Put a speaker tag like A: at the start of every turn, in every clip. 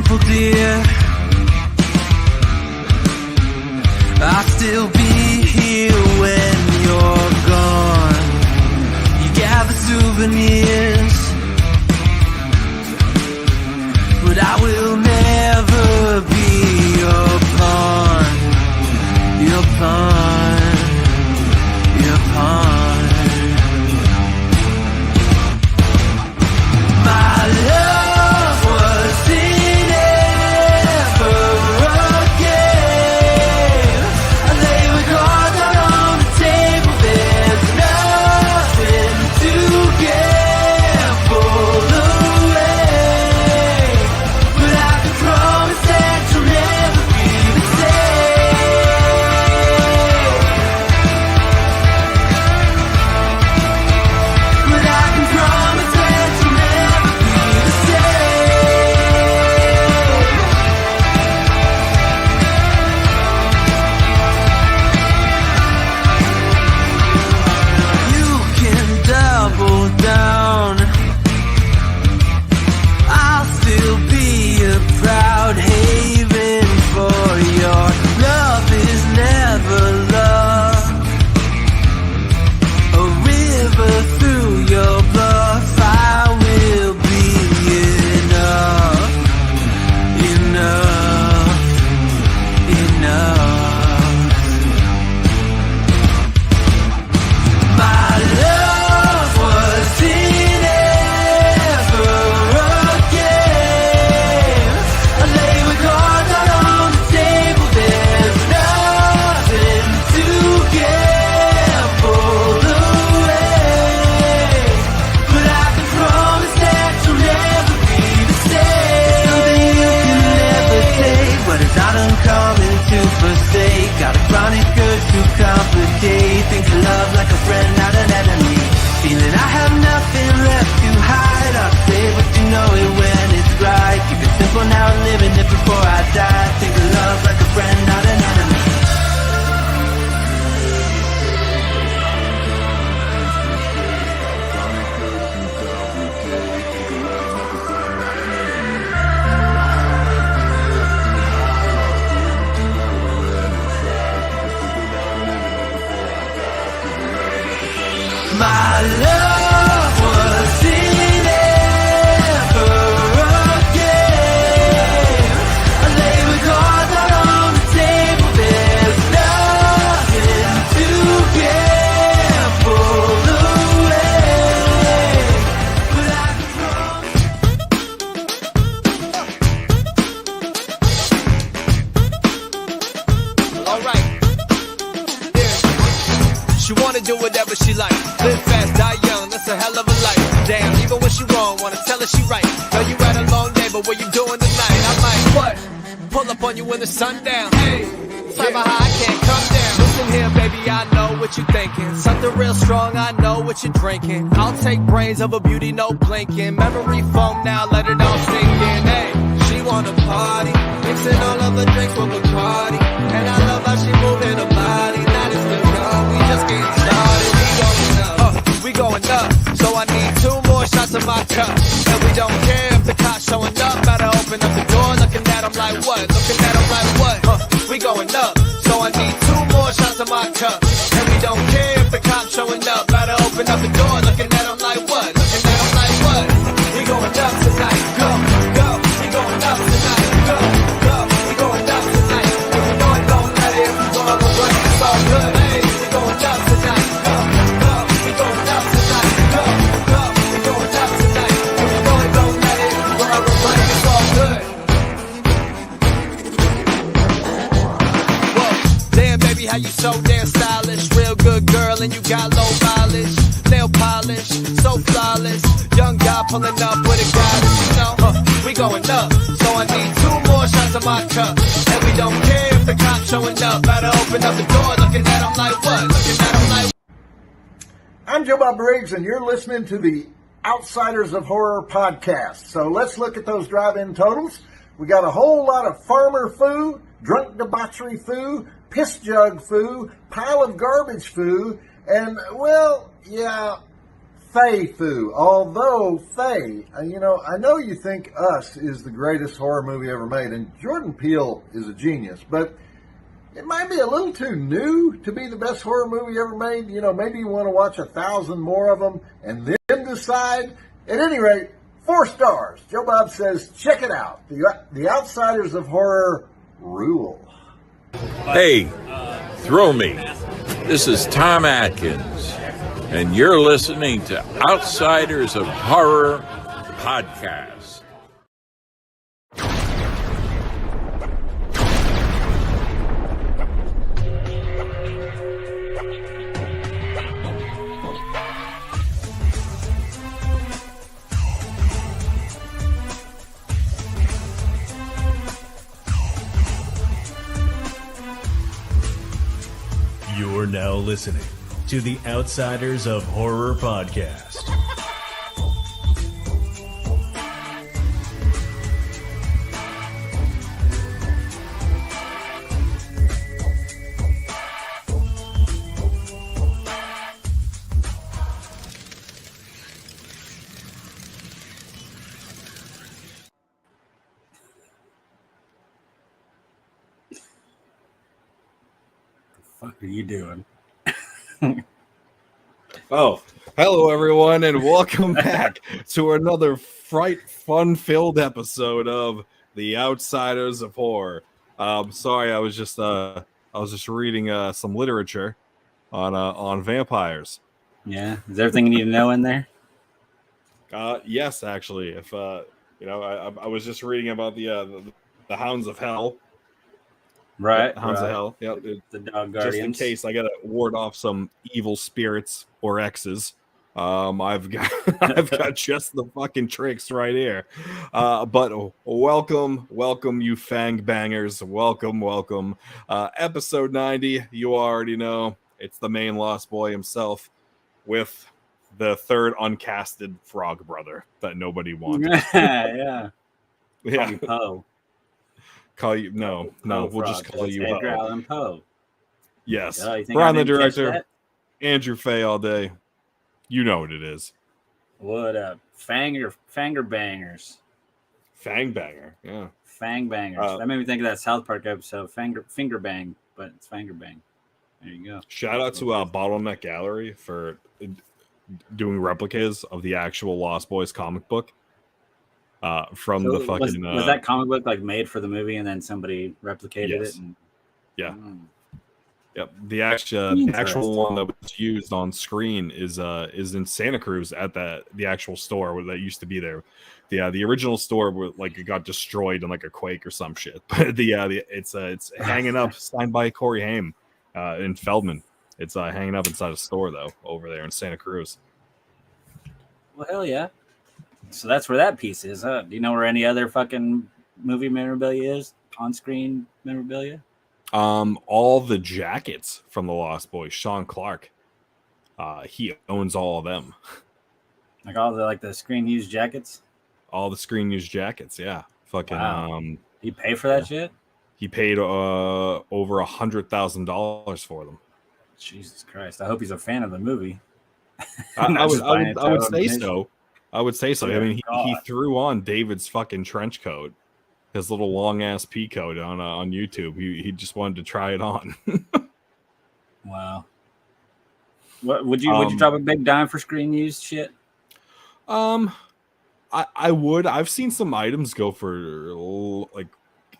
A: simple, dear. I'll still be here when you're gone. You gather souvenirs, but I will never be your pawn. Your pawn. Your pawn. My love wasn't ever a game. I lay with cards out on the table. There's nothing to gamble away, but I can promise that you'll never be the same. But I can promise that you'll never be the same. You can double down. I'll still be a proud haven for your love is never love. A river through your bluff, I will be enough, enough, enough. My love wasn't ever a game. I lay with cards out on the table. There's nothing to gamble away, but I can promise that you'll never be the same. Something you can never take, but it's not uncommon to forsake. Got a chronic urge to complicate. Think of love like a friend, not an enemy. Feeling I have nothing left to hide. I'll say what you know it when it's right. Keep it simple now, living it before I die. Think of love like a friend, not an enemy. My love wasn't ever a game. I lay with cards out on the table. There's nothing to gamble away, but I can promise.
B: Alright. Yeah. She wanna do whatever she likes. Live fast, die young, that's a hell of a life. Damn, even when she wrong, wanna tell her she right. Know you had a long day, but what you doing tonight? I'm like, what? Pull up on you when the sun down. Hey, fly my high, I can't come down. Listen here, baby, I know what you're thinking. Something real strong, I know what you're drinking. I'll take brains over beauty, no blinking. Memory foam now, let it all sink in. Hey, she wanna party, mixing all of her drinks with Bacardi. And I love how she moving her body. Not as good, young, we just getting started. We going up, so I need 2 more shots of my cup. And we don't care if the cops showing up. Better open up the door, looking at them like what? Looking at them like what? We going up, so I need 2 more shots of my cup. And we don't care if the cops showing up. Better open up the door, looking at them like what? Looking at them like what? We going up tonight, go, go. We going up tonight, go, go. We going up tonight. If we know it, don't let it. We gonna go right, it's all good. Hey, we going up tonight, go, go. We going up tonight, go, go. We going up tonight. If we know it, don't let it. We gonna go right, it's all good. Whoa, damn baby, how you so damn stylish. Real good girl and you got low mileage. Nail polish, so flawless. Young guy pulling up with a goddess, you know. We going up, so I need 2 more shots of my cup. And we don't care if the cops showing up. Better open up the door, looking at them like what? Looking at them like.
C: I'm Joe Bob Briggs, and you're listening to the Outsiders of Horror podcast. So let's look at those drive-in totals. We got a whole lot of farmer foo, drunk debauchery foo, piss jug foo, pile of garbage foo, and, well, yeah, Fae Fu. Although Fae, I know you think Us is the greatest horror movie ever made, and Jordan Peele is a genius, but it might be a little too new to be the best horror movie ever made. Maybe you want to watch 1,000 more of them and then decide. At any rate, 4 stars. Joe Bob says, check it out. The Outsiders of Horror rule.
D: Hey, throw me. This is Tom Atkins, and you're listening to Outsiders of Horror podcast.
E: You're now listening to the Outsiders of Horror podcast.
F: What are you doing?
G: Oh, hello everyone, and welcome back to another fun-filled episode of The Outsiders of Horror. Sorry, I was just reading some literature on vampires.
F: Yeah, is there everything you need to know in there?
G: Yes, actually, if I was just reading about the Hounds of Hell.
F: Right,
G: Hounds of Hell. Yep.
F: The dog
G: Just
F: guardians.
G: in case I gotta ward off some evil spirits or exes. I've got just the fucking tricks right here. But welcome, you fang bangers. Welcome. Episode 90, you already know. It's the main Lost Boy himself with the third uncasted frog brother that nobody wanted.
F: Yeah.
G: Yeah.
F: Poe.
G: Call you no, we'll just call you
F: Edgar
G: Poe.
F: Allan Poe.
G: Yes.
F: Oh, you think
G: Brian
F: I
G: the
F: didn't catch
G: director,
F: that?
G: Andrew Fay all day. You know what it is.
F: What up? Fanger bangers.
G: Fang banger. Yeah.
F: Fang bangers. That made me think of that South Park episode, Finger Bang, but it's Fanger Bang. There you go.
G: Shout out to Bottleneck Gallery for doing replicas of the actual Lost Boys comic book. From
F: So
G: the fucking
F: was that comic book like made for the movie and then somebody replicated
G: Yes.
F: it? And,
G: yeah.
F: Mm.
G: Yep. The actual one that was used on screen is in Santa Cruz at the actual store where that used to be there. The original store where like it got destroyed in like a quake or some shit. But it's hanging up, signed by Corey Haim in Feldman. It's hanging up inside a store though over there in Santa Cruz.
F: Well, hell yeah. So that's where that piece is, huh? Do you know where any other fucking movie memorabilia is? On-screen memorabilia?
G: All the jackets from the Lost Boys, Sean Clark. He owns all of them.
F: Like all the screen used jackets?
G: All the screen used jackets, yeah. Fucking
F: Wow. Do you pay for that shit?
G: he paid over $100,000 for them.
F: Jesus Christ. I hope he's a fan of the movie.
G: I
F: Not
G: would
F: just buying it
G: say
F: to
G: so. I would say so. I
F: Dear
G: mean, he
F: God.
G: threw on David's fucking trench coat, his little long ass pea coat on YouTube. He just wanted to try it on.
F: Wow. What would you drop a big dime for screen used shit?
G: I would. I've seen some items go for like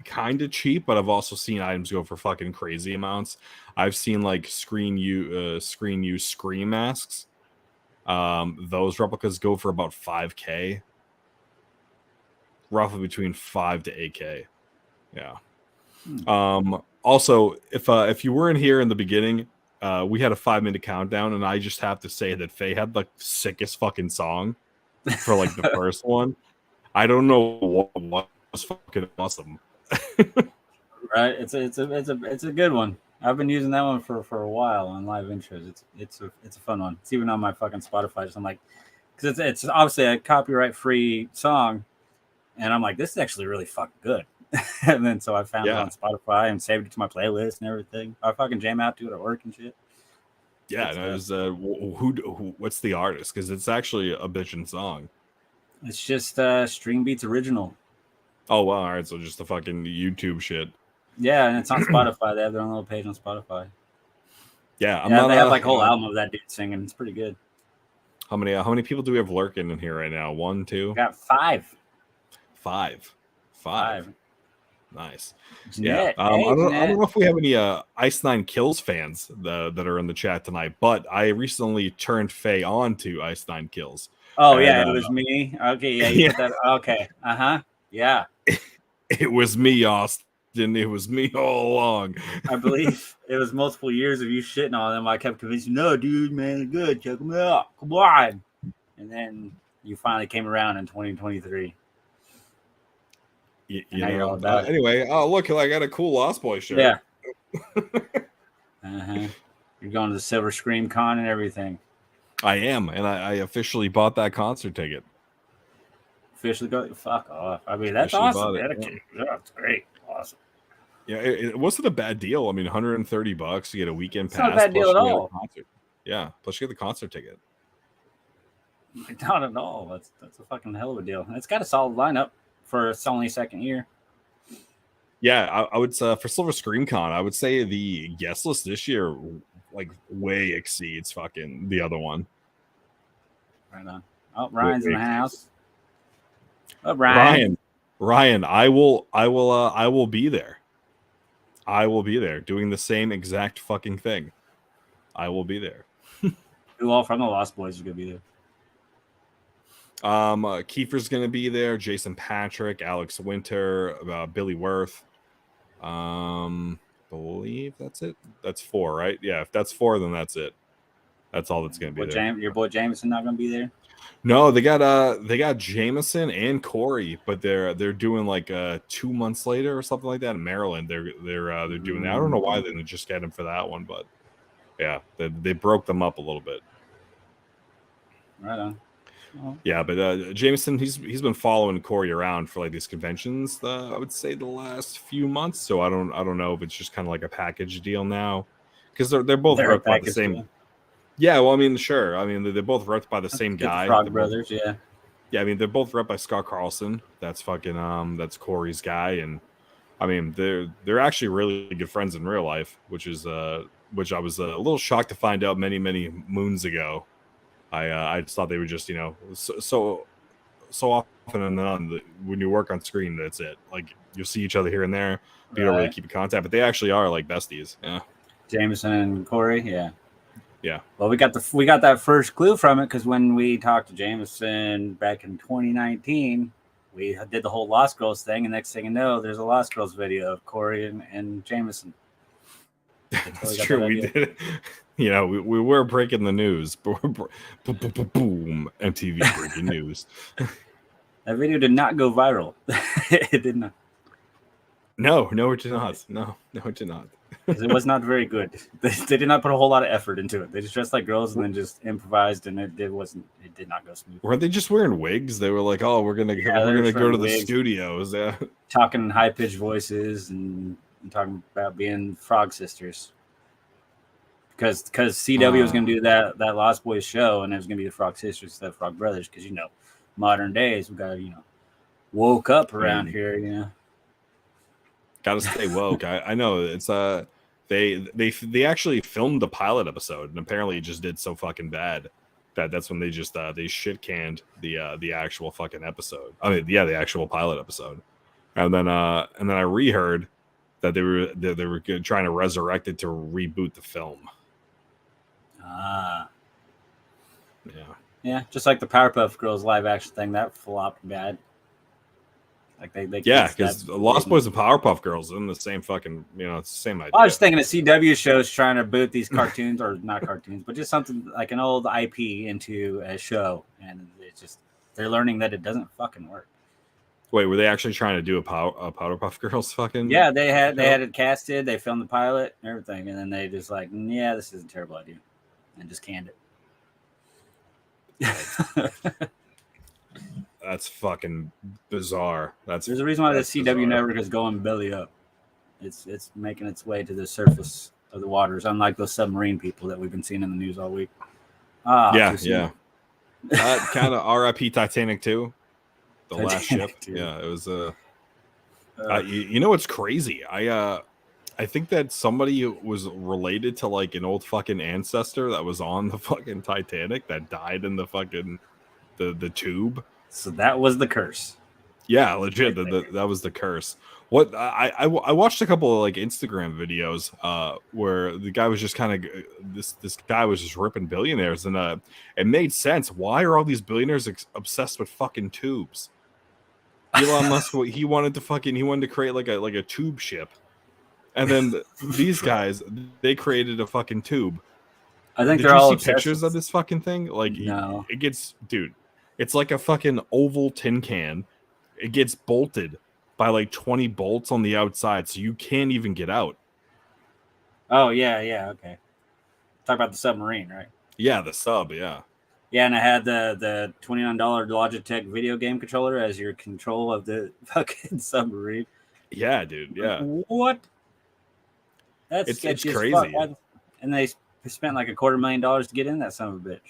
G: kind of cheap, but I've also seen items go for fucking crazy amounts. I've seen like screen use scream masks. Those replicas go for about $5,000, roughly between $5,000 to $8,000. Yeah. Also, if you weren't here in the beginning, we had a 5-minute countdown, and I just have to say that Faye had the sickest fucking song for like the first one. I don't know what was fucking awesome.
F: Right? It's a good one. I've been using that one for a while on live intros. It's a fun one. It's even on my fucking Spotify. So I'm like, because it's obviously a copyright free song, and I'm like, this is actually really fucking good. And then so I found it on Spotify and saved it to my playlist and everything. I fucking jam out to it at work and shit.
G: Yeah,
F: It's,
G: no, it was who what's the artist? Because it's actually a bitchin' song.
F: it's just String Beats original.
G: Oh wow, all right, so just the fucking YouTube shit.
F: Yeah, and it's on Spotify. They have their own little page on Spotify.
G: Yeah, I'm
F: Yeah,
G: not.
F: they have like a
G: You
F: whole
G: know,
F: album of that dude singing. It's pretty good.
G: how many people do we have lurking in here right now? 1, 2,
F: Got 5.
G: 5. Nice. Yeah.
F: Jeanette,
G: I
F: hey,
G: don't
F: Jeanette.
G: know if we have any Ice Nine Kills fans that are in the chat tonight, but I recently turned Faye on to Ice Nine Kills.
F: Oh
G: And,
F: yeah, it was me. Okay, yeah, you
G: yeah.
F: put that. Okay, yeah.
G: It was me, Austin. It was me all along.
F: I believe it was multiple years of you shitting on them. I kept convincing, no, dude, man, they're good. Check them out. Come on. And then you finally came around in 2023.
G: You
F: now you're all
G: know.
F: about it.
G: Anyway, oh look, I got a cool Lost Boy shirt.
F: Yeah. You're going to the Silver Scream Con and everything.
G: I am, and I officially bought that concert ticket.
F: Officially go. Fuck off. I mean, that's
G: Officially
F: awesome.
G: bought it,
F: Dedicated. Yeah, that's great. Awesome.
G: Yeah, it wasn't a bad deal. I mean, $130 you get a weekend
F: It's
G: pass.
F: not a bad deal
G: plus
F: at
G: you get a
F: all.
G: concert. Yeah, plus you get the concert ticket.
F: Not at all. That's a fucking hell of a deal. And it's got a solid lineup for its only second year.
G: Yeah, I would for Silver Scream Con, I would say the guest list this year like way exceeds fucking the other one.
F: Right on. Oh, Ryan's in the
G: Wait.
F: house. Oh, Ryan.
G: Ryan, I will be there. I will be there doing the same exact fucking thing. I will be there.
F: Who all from the Lost Boys is gonna be there?
G: Kiefer's gonna be there. Jason Patrick, Alex Winter, Billy Worth. Believe that's it. That's 4, right? Yeah, if that's 4, then that's it. That's all that's gonna be there.
F: Your boy Jameson not gonna be there.
G: No, they got Jameson and Corey, but they're doing like 2 months later or something like that in Maryland. They're doing that. I don't know why they didn't just get him for that one, but yeah, they broke them up a little bit.
F: Right on. Oh.
G: Yeah, but Jameson, he's been following Corey around for like these conventions. I would say the last few months. So I don't know if it's just kind of like a package deal now, because they're both repped by the same. Deal. Yeah, well, I mean, sure. I mean, they're both repped by the same guy.
F: The Frog Brothers, yeah.
G: Yeah, I mean, they're both repped by Scott Carlson. That's fucking that's Corey's guy, and I mean, they're actually really good friends in real life, which I was a little shocked to find out many moons ago. I just thought they were just, you know, so often and then when you work on screen, that's it. Like you'll see each other here and there. But you don't really keep in contact, but they actually are like besties. Yeah. Jameson
F: and Corey, yeah.
G: Yeah.
F: Well, we got that first clue from it because when we talked to Jameson back in 2019, we did the whole Lost Girls thing, and next thing you know, there's a Lost Girls video of Corey and Jameson.
G: That's true. We did. You know, we were breaking the news. Boom, MTV breaking news.
F: That video did not go viral. It did not.
G: No, it did not. No, it did not.
F: It was not very good. They did not put a whole lot of effort into it. They just dressed like girls and then just improvised, and it did not go smooth.
G: Weren't they just wearing wigs? They were like, "Oh, we're gonna go to the studios." Yeah,
F: talking in high pitched voices and talking about being Frog Sisters. Because CW was going to do that Lost Boys show, and it was going to be the Frog Sisters instead of Frog Brothers. Because modern days we got woke up around here.
G: Got to stay woke. I know it's they actually filmed the pilot episode, and apparently it just did so fucking bad that's when they just they shit canned the actual fucking episode. I mean, yeah, the actual pilot episode, and then I reheard that they were trying to resurrect it to reboot the film.
F: Yeah, just like the Powerpuff Girls live action thing that flopped bad. Like they
G: because Lost Boys and Powerpuff Girls in the same fucking it's the same idea.
F: I was thinking of CW shows trying to boot these cartoons or not cartoons, but just something like an old IP into a show, and it's just they're learning that it doesn't fucking work.
G: Wait, were they actually trying to do a Powerpuff Girls fucking?
F: Yeah, they had it casted. They filmed the pilot and everything, and then they just like, yeah, this is a terrible idea, and just canned it.
G: That's fucking bizarre. There's
F: a reason why the CW network is going belly up. It's making its way to the surface. of the waters, unlike those submarine people that we've been seeing in the news all week. Ah,
G: Yeah,
F: too soon.
G: yeah. Kind of R.I.P. Titanic too. The last ship.
F: Titanic, too.
G: Yeah, it was you know what's crazy? I think that somebody was related to like an old fucking ancestor that was on the fucking Titanic that died in the fucking the tube.
F: So that was the curse.
G: Yeah, legit. That was the curse. What I watched a couple of like Instagram videos where the guy was just kind of this guy was just ripping billionaires, and it made sense. Why are all these billionaires obsessed with fucking tubes? Elon Musk, he wanted to create like a tube ship, and then these guys, they created a fucking tube.
F: I think
G: Did
F: they're
G: you
F: all
G: see
F: obsessed
G: pictures
F: with-
G: of this fucking thing? Like,
F: No.
G: it gets, dude, it's like a fucking oval tin can. It gets bolted by like 20 bolts on the outside, so you can't even get out.
F: Oh yeah, okay. Talk about the submarine, right?
G: Yeah, the sub, yeah.
F: Yeah, and I had the $29 Logitech video game controller as your control of the fucking submarine.
G: Yeah, dude, yeah.
F: What? That's
G: It's
F: sketchy as
G: crazy.
F: fuck. And they spent like $250,000 to get in that son of a bitch.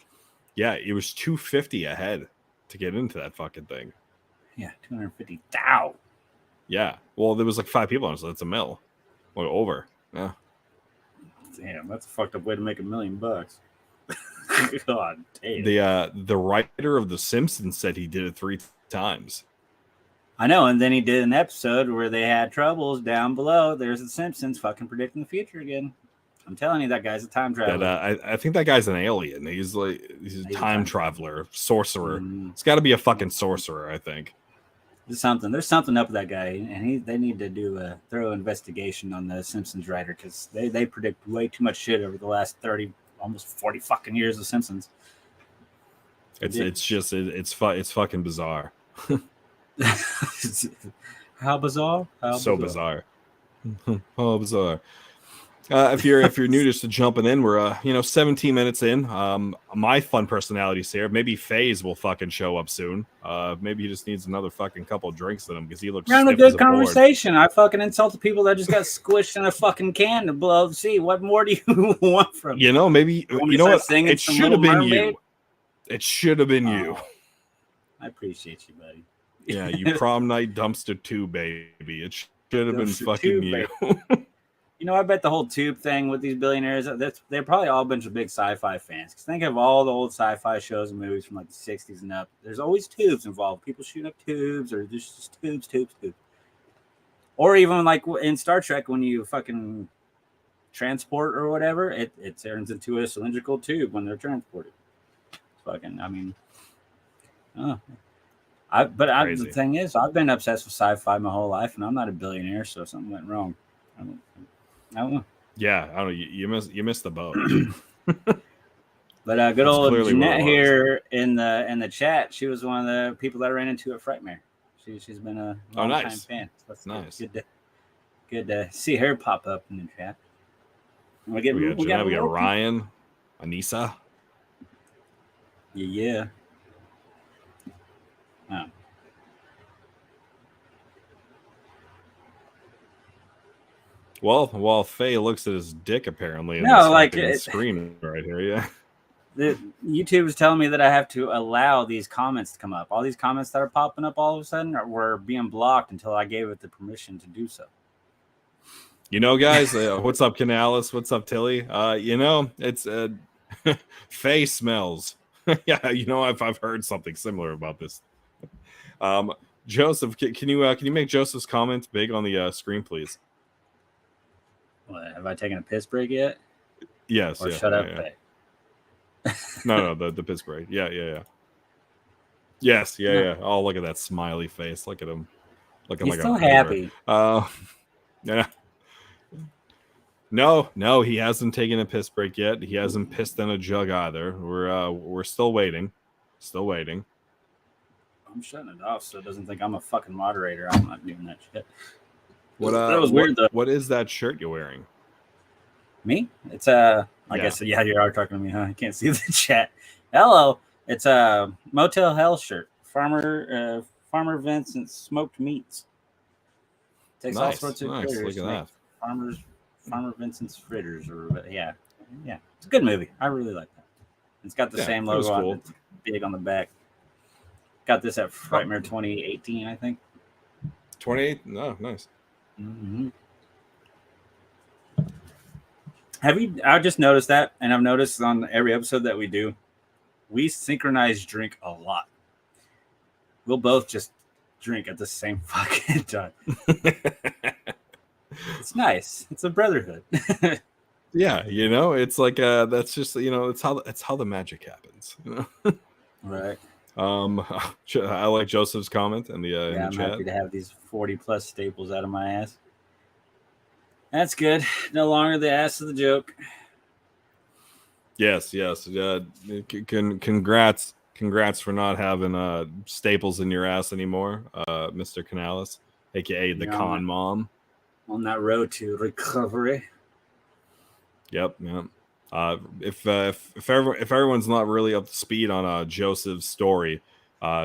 G: Yeah, it was $250 a head to get into that fucking thing.
F: Yeah, 250,000.
G: Yeah. Well, there was like 5 people on it, so that's a mil. Or over. Yeah.
F: Damn, that's a fucked up way to make $1 million. God damn.
G: The writer of The Simpsons said he did it 3 times.
F: I know, and then he did an episode where they had troubles down below. There's the Simpsons fucking predicting the future again. I'm telling you, that guy's a time traveler.
G: That I think that guy's an alien. He's a
F: He's a
G: time
F: time
G: traveler, sorcerer.
F: Mhm.
G: It's got to be a fucking sorcerer, I think.
F: There's something up with that guy, and they need to do a thorough investigation on the Simpsons writer, because they predict way too much shit over the last 30, almost 40 fucking years of Simpsons.
G: It's fucking bizarre.
F: How bizarre!
G: So bizarre. Oh, bizarre. If you're new just to jumping in, we're 17 minutes in. My fun personality's here. Maybe FaZe will fucking show up soon. Maybe he just needs another fucking couple of drinks in him because he looks.
F: We're having a
G: stiff as
F: good
G: board.
F: conversation. I fucking insulted people that just got squished in a fucking can to blow the sea. What more do you want from me?
G: Maybe
F: Want me
G: you
F: to
G: know
F: start
G: what?
F: singing
G: It
F: some
G: should have
F: Little
G: been
F: Mermaid?
G: you. It should have been you.
F: I appreciate you, buddy.
G: Yeah, you prom night dumpster 2, baby. It should have been
F: Dumpster
G: fucking
F: 2,
G: you.
F: You know, I bet the whole tube thing with these billionaires, they're probably all a bunch of big sci-fi fans. Because think of all the old sci-fi shows and movies from like the 60s and up. There's always tubes involved. People shooting up tubes, or there's just tubes. Or even like in Star Trek, when you fucking transport or whatever, it turns into a cylindrical tube when they're transported. Fucking, I mean,
G: Crazy.
F: the thing is, I've been obsessed with sci-fi my whole life, and I'm not a billionaire, so something went wrong. I don't know.
G: Yeah, I don't know. You missed the boat.
F: But good
G: That's
F: old
G: clearly what
F: Jeanette
G: it was.
F: here in the chat, she was one of the people that I ran into at Frightmare. She's been a long time
G: nice.
F: fan. So that's
G: Nice.
F: Good to see her pop up in the chat. And
G: We got Jeanette, we got
F: more
G: Ryan, Anissa.
F: people. Yeah. Oh.
G: Well, while Faye looks at his dick, apparently, in
F: No,
G: this
F: like,
G: fucking
F: it-
G: screen right here. Yeah.
F: The YouTube is telling me that I have to allow these comments to come up. All these comments that are popping up all of a sudden were being blocked until I gave it the permission to do so.
G: You know, guys, what's up, Canales? What's up, Tilly? It's Faye smells. Yeah, I've heard something similar about this. Joseph, can you make Joseph's comments big on the screen, please?
F: What, have I taken a piss break yet?
G: Yes.
F: Or
G: yeah,
F: shut
G: yeah,
F: up,
G: yeah.
F: Faye?
G: No, the piss break. Yeah. Yes, yeah. Oh, look at that smiley face. Look at him. Looking
F: He's
G: like
F: so
G: a beaver.
F: happy.
G: Yeah. No, he hasn't taken a piss break yet. He hasn't pissed in a jug either. We're still waiting. Still waiting.
F: I'm shutting it off so it doesn't think I'm a fucking moderator. I'm not doing that shit.
G: What
F: That was weird, though.
G: What is that shirt you're wearing?
F: Me? It's I
G: Yeah.
F: guess you are talking to me, huh? I can't see the chat. Hello. It's a Motel Hell shirt. Farmer Vincent smoked meats. Takes all
G: Nice,
F: sorts of
G: nice.
F: critters
G: Look at
F: to make
G: that.
F: Farmer Vincent's Fritters, or yeah, it's a good movie. I really like that. It's got the same
G: it was
F: logo on
G: cool.
F: it, it's big on the back. Got this at Frightmare 2018, I think.
G: 28. No, nice.
F: Mm-hmm. Have you? I just noticed that, and I've noticed on every episode that we do, we synchronize drink a lot. We'll both just drink at the same fucking time. It's nice. It's a brotherhood.
G: Yeah, you know, it's like that's just, you know, it's how the magic happens. You know?
F: Right.
G: I like Joseph's comment in the
F: Yeah,
G: in the
F: I'm
G: chat.
F: happy to have these 40 plus staples out of my ass. That's good. No longer the ass of the joke.
G: Yes. Congrats for not having staples in your ass anymore, Mr. Canales, aka the
F: Yeah,
G: con mom.
F: On that road to recovery.
G: Yep. If everyone's not really up to speed on Joseph's story,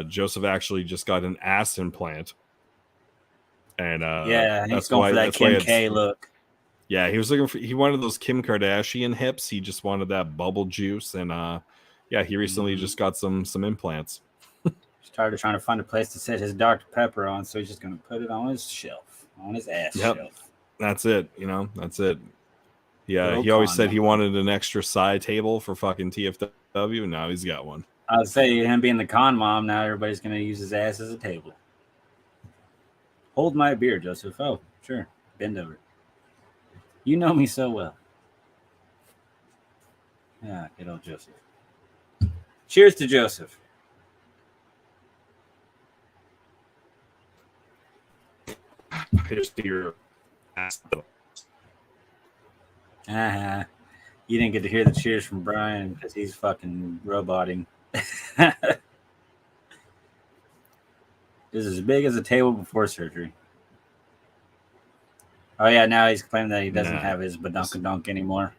G: Joseph actually just got an ass implant, and
F: Yeah, he's
G: that's
F: going
G: why
F: for that
G: that's why
F: Kim
G: it's-
F: K look.
G: Yeah, he wanted those Kim Kardashian hips. He just wanted that bubble juice, and yeah, he recently
F: Mm-hmm.
G: just got some implants.
F: He's tired of trying to find a place to set his Dr. Pepper on, so he's just going to put it on his shelf, on his ass
G: Yep.
F: shelf.
G: That's it, you know. That's it. Yeah,
F: Little
G: he always
F: con
G: said he
F: man.
G: wanted an extra side table for fucking TFW. Now he's got one.
F: I would say him being the con mom, now everybody's going to use his ass as a table. Hold my beer, Joseph. Oh, sure. Bend over. You know me so well. Yeah, good old Joseph. Cheers to Joseph.
G: Here's to your ass.
F: You didn't get to hear the cheers from Brian because he's fucking roboting. This is as big as a table before surgery. Oh yeah, now he's claiming that he doesn't
G: Nah.
F: have his badunkadunk anymore.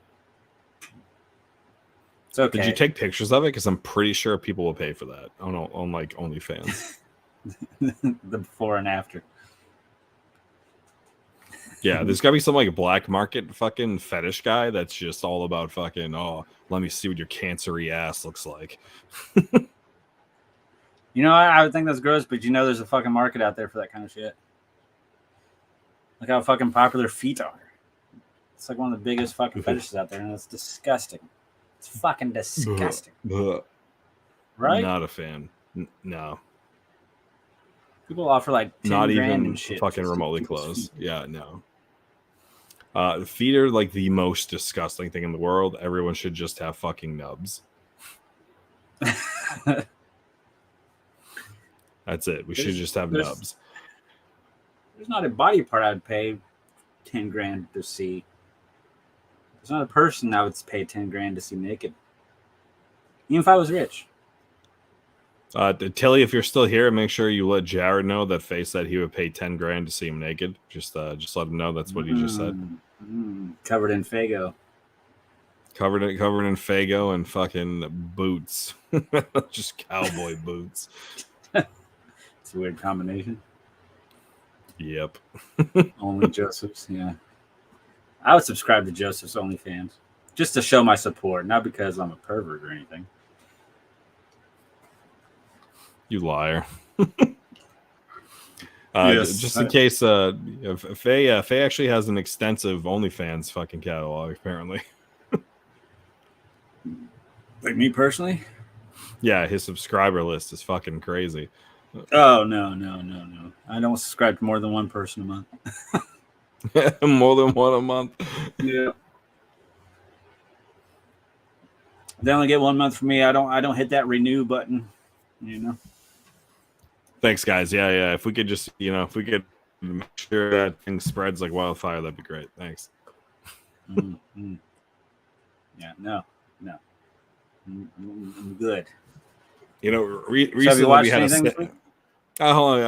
F: It's okay.
G: Did you take pictures of it? Because I'm pretty sure people will pay for that. Oh no, on like OnlyFans.
F: the before and after?
G: Yeah, there's gotta be some like black market fucking fetish guy that's just all about fucking, oh, let me see what your cancery ass looks like.
F: You know, I would think that's gross, but you know there's a fucking market out there for that kind of shit. Look how fucking popular feet are. It's like one of the biggest fucking fetishes out there, and it's disgusting. It's fucking disgusting.
G: Ugh.
F: Right?
G: Not a fan. No,
F: People offer like 10
G: not
F: grand
G: even
F: and shit
G: fucking
F: just to
G: remotely
F: people's
G: close.
F: feet.
G: Yeah, no. Feet are like the most disgusting thing in the world. Everyone should just have fucking nubs. That's it. We should just have
F: there's-
G: nubs.
F: There's not a body part I'd pay 10 grand to see. There's not a person I would pay 10 grand to see naked. Even if I was rich.
G: Tilly, if you're still here, make sure you let Jared know that Faye said he would pay 10 grand to see him naked. Just let him know that's what he just said.
F: Covered in Fago.
G: Covered in Fago and fucking boots. Just cowboy boots.
F: It's a weird combination.
G: Yep.
F: Only Joseph's, yeah. I would subscribe to Joseph's OnlyFans just to show my support, not because I'm a pervert or anything.
G: You liar.
F: Yes.
G: Just in case, Faye actually has an extensive OnlyFans fucking catalog, apparently.
F: Like me personally?
G: Yeah, his subscriber list is fucking crazy.
F: Oh, no. I don't subscribe to more than one person a month.
G: More than one a month.
F: Yeah. They only get 1 month from me. I don't hit that renew button, you know.
G: Thanks, guys. Yeah. If we could just, if we could make sure that thing spreads like wildfire, that'd be great. Thanks.
F: Mm-hmm. Yeah, no. I'm good.
G: Recently
F: So have you watched
G: we had
F: anything this week?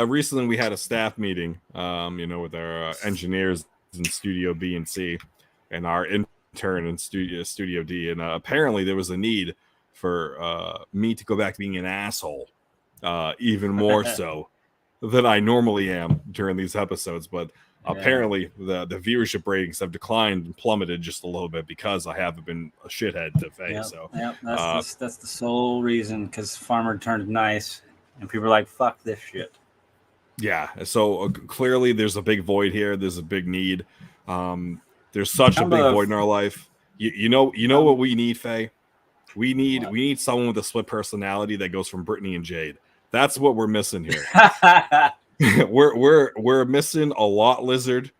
G: recently we had a staff meeting, with our engineers in Studio B and C, and our intern in Studio D, and apparently there was a need for me to go back to being an asshole, even more so than I normally am during these episodes. But Apparently, the viewership ratings have declined and plummeted just a little bit because I haven't been a shithead to Faye.
F: Yep,
G: So
F: yep, that's the sole reason, because Farmer turned nice, and people are like, "Fuck this shit."
G: yeah, so clearly there's a big void here. There's a big need. There's such a big void in our life. You know what we need, Faye? We need someone with a split personality that goes from Brittany and Jade. That's what we're missing here. we're missing a lot lizard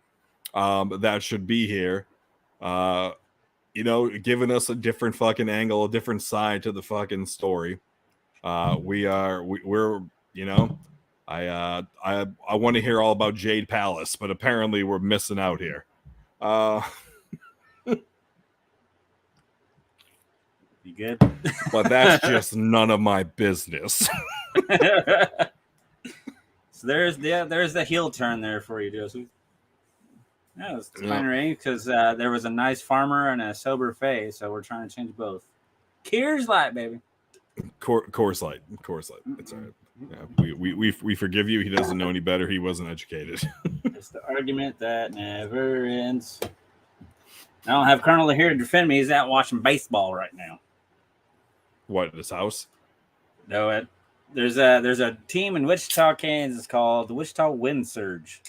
G: that should be here. Giving us a different fucking angle, a different side to the fucking story. We're I want to hear all about Jade Palace, but apparently we're missing out here.
F: You good?
G: But that's just none of my business.
F: So there's the heel turn there for you, Joseph. Yeah, it's binary because there was a nice farmer and a sober Faye, so we're trying to change both. Coors Light, baby.
G: Coors Light. It's all right. Yeah, we forgive you. He doesn't know any better. He wasn't educated.
F: It's the argument that never ends. I don't have Colonel here to defend me. He's out watching baseball right now.
G: What, at his house?
F: No, there's a team in Wichita, Kansas called the Wichita Wind Surge.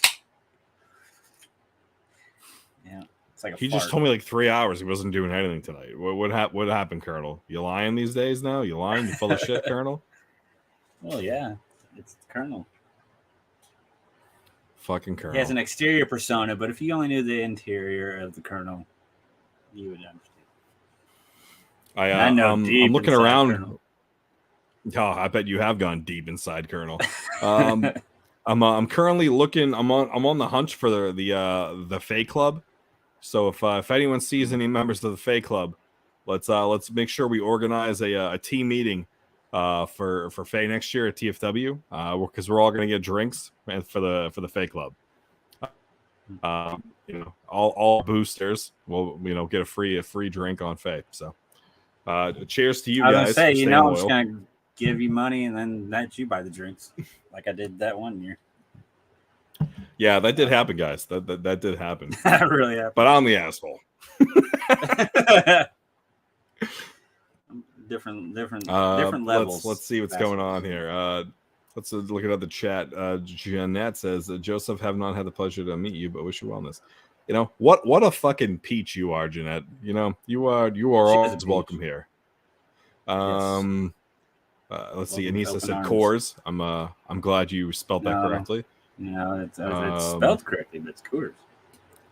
F: Yeah, it's like
G: he just told me like 3 hours he wasn't doing anything tonight. What happened, Colonel? You lying these days now? You lying? You full of shit, Colonel?
F: Oh yeah, it's the Colonel.
G: Fucking Colonel.
F: He has an exterior persona, but if you only knew the interior of the Colonel, you would understand.
G: I know. I'm looking around. Oh, I bet you have gone deep inside, Colonel. I'm currently looking. I'm on the hunt for the Fae Club. So if anyone sees any members of the Fae Club, let's make sure we organize a team meeting for Fae next year at TFW, because we're all going to get drinks for the Fae Club. All boosters will get a free drink on Fae. So cheers to you guys.
F: I was gonna say, I'm just gonna give you money and then let you buy the drinks, like I did that one year.
G: Yeah, that did happen, guys. That did happen.
F: That really happened.
G: But I'm the asshole.
F: different levels.
G: Let's see what's going on here. Let's look at the chat. Jeanette says, Joseph, have not had the pleasure to meet you, but wish you wellness. What a fucking peach you are, Jeanette. You are always welcome here. Let's see. Anissa said Coors. I'm glad you spelled that correctly.
F: It's spelled correctly, but it's Coors.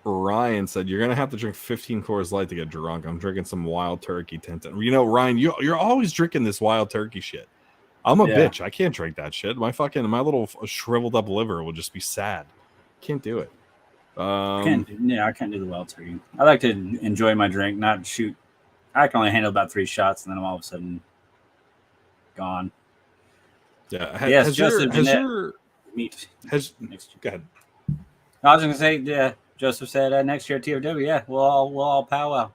G: Ryan said, you're gonna have to drink 15 Coors Light to get drunk. I'm drinking some Wild Turkey 10. Ryan, you're always drinking this Wild Turkey shit. I'm a bitch. I can't drink that shit. My little shriveled up liver will just be sad. Can't do it. I can't
F: do the Wild Turkey. I like to enjoy my drink, not shoot. I can only handle about 3 shots, and then I'm all of a sudden gone.
G: Yeah.
F: Yes, Joseph. Go
G: ahead.
F: I was going to say, Joseph said next year at TFW, yeah, we'll all powwow.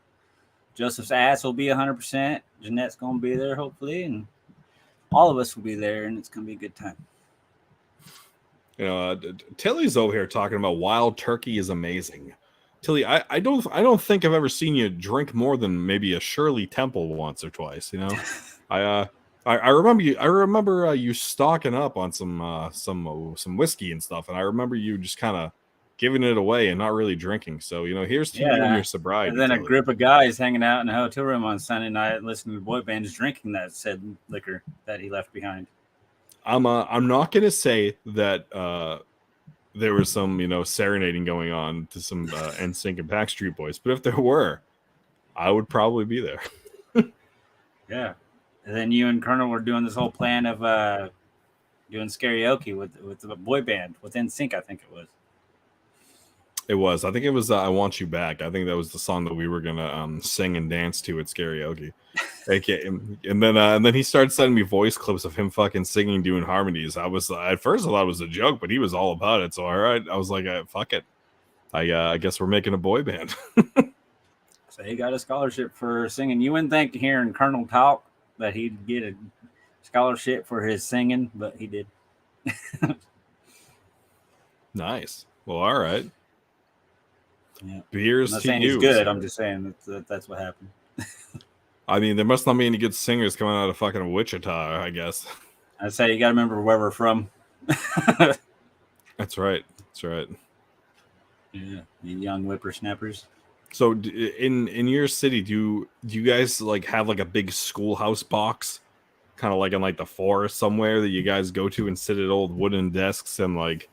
F: Joseph's ass will be 100%. Jeanette's going to be there, hopefully, and all of us will be there, and it's going to be a good time.
G: Tilly's over here talking about Wild Turkey is amazing. Tilly, I don't think I've ever seen you drink more than maybe a Shirley Temple once or twice. I remember you stocking up on some whiskey and stuff, and I remember you just kind of giving it away and not really drinking. So here's to you and your sobriety.
F: And then a group of guys hanging out in a hotel room on Sunday night listening to boy bands drinking that said liquor that he left behind.
G: I'm not gonna say that there was some serenading going on to some NSYNC and Backstreet Boys, but if there were, I would probably be there.
F: Yeah. And then you and Colonel were doing this whole plan of doing karaoke with the boy band with NSYNC, I think it was.
G: It was. I think it was I Want You Back. I think that was the song that we were going to sing and dance to at karaoke. And then he started sending me voice clips of him fucking singing, doing harmonies. I was at first I thought it was a joke, but he was all about it. So all right, I was like, fuck it. I guess we're making a boy band.
F: So he got a scholarship for singing. You wouldn't think hearing Colonel talk that he'd get a scholarship for his singing, but he did.
G: Nice. Well, all right.
F: Yeah.
G: Beers
F: I'm not
G: to
F: saying
G: you.
F: he's good. I'm just saying that's what happened.
G: I mean, there must not be any good singers coming out of fucking Wichita, I guess.
F: I say you got to remember where we're from.
G: That's right. That's right.
F: Yeah, you young whippersnappers.
G: So in your city, do you guys like have like a big schoolhouse box, kind of like in like the forest somewhere that you guys go to and sit at old wooden desks and like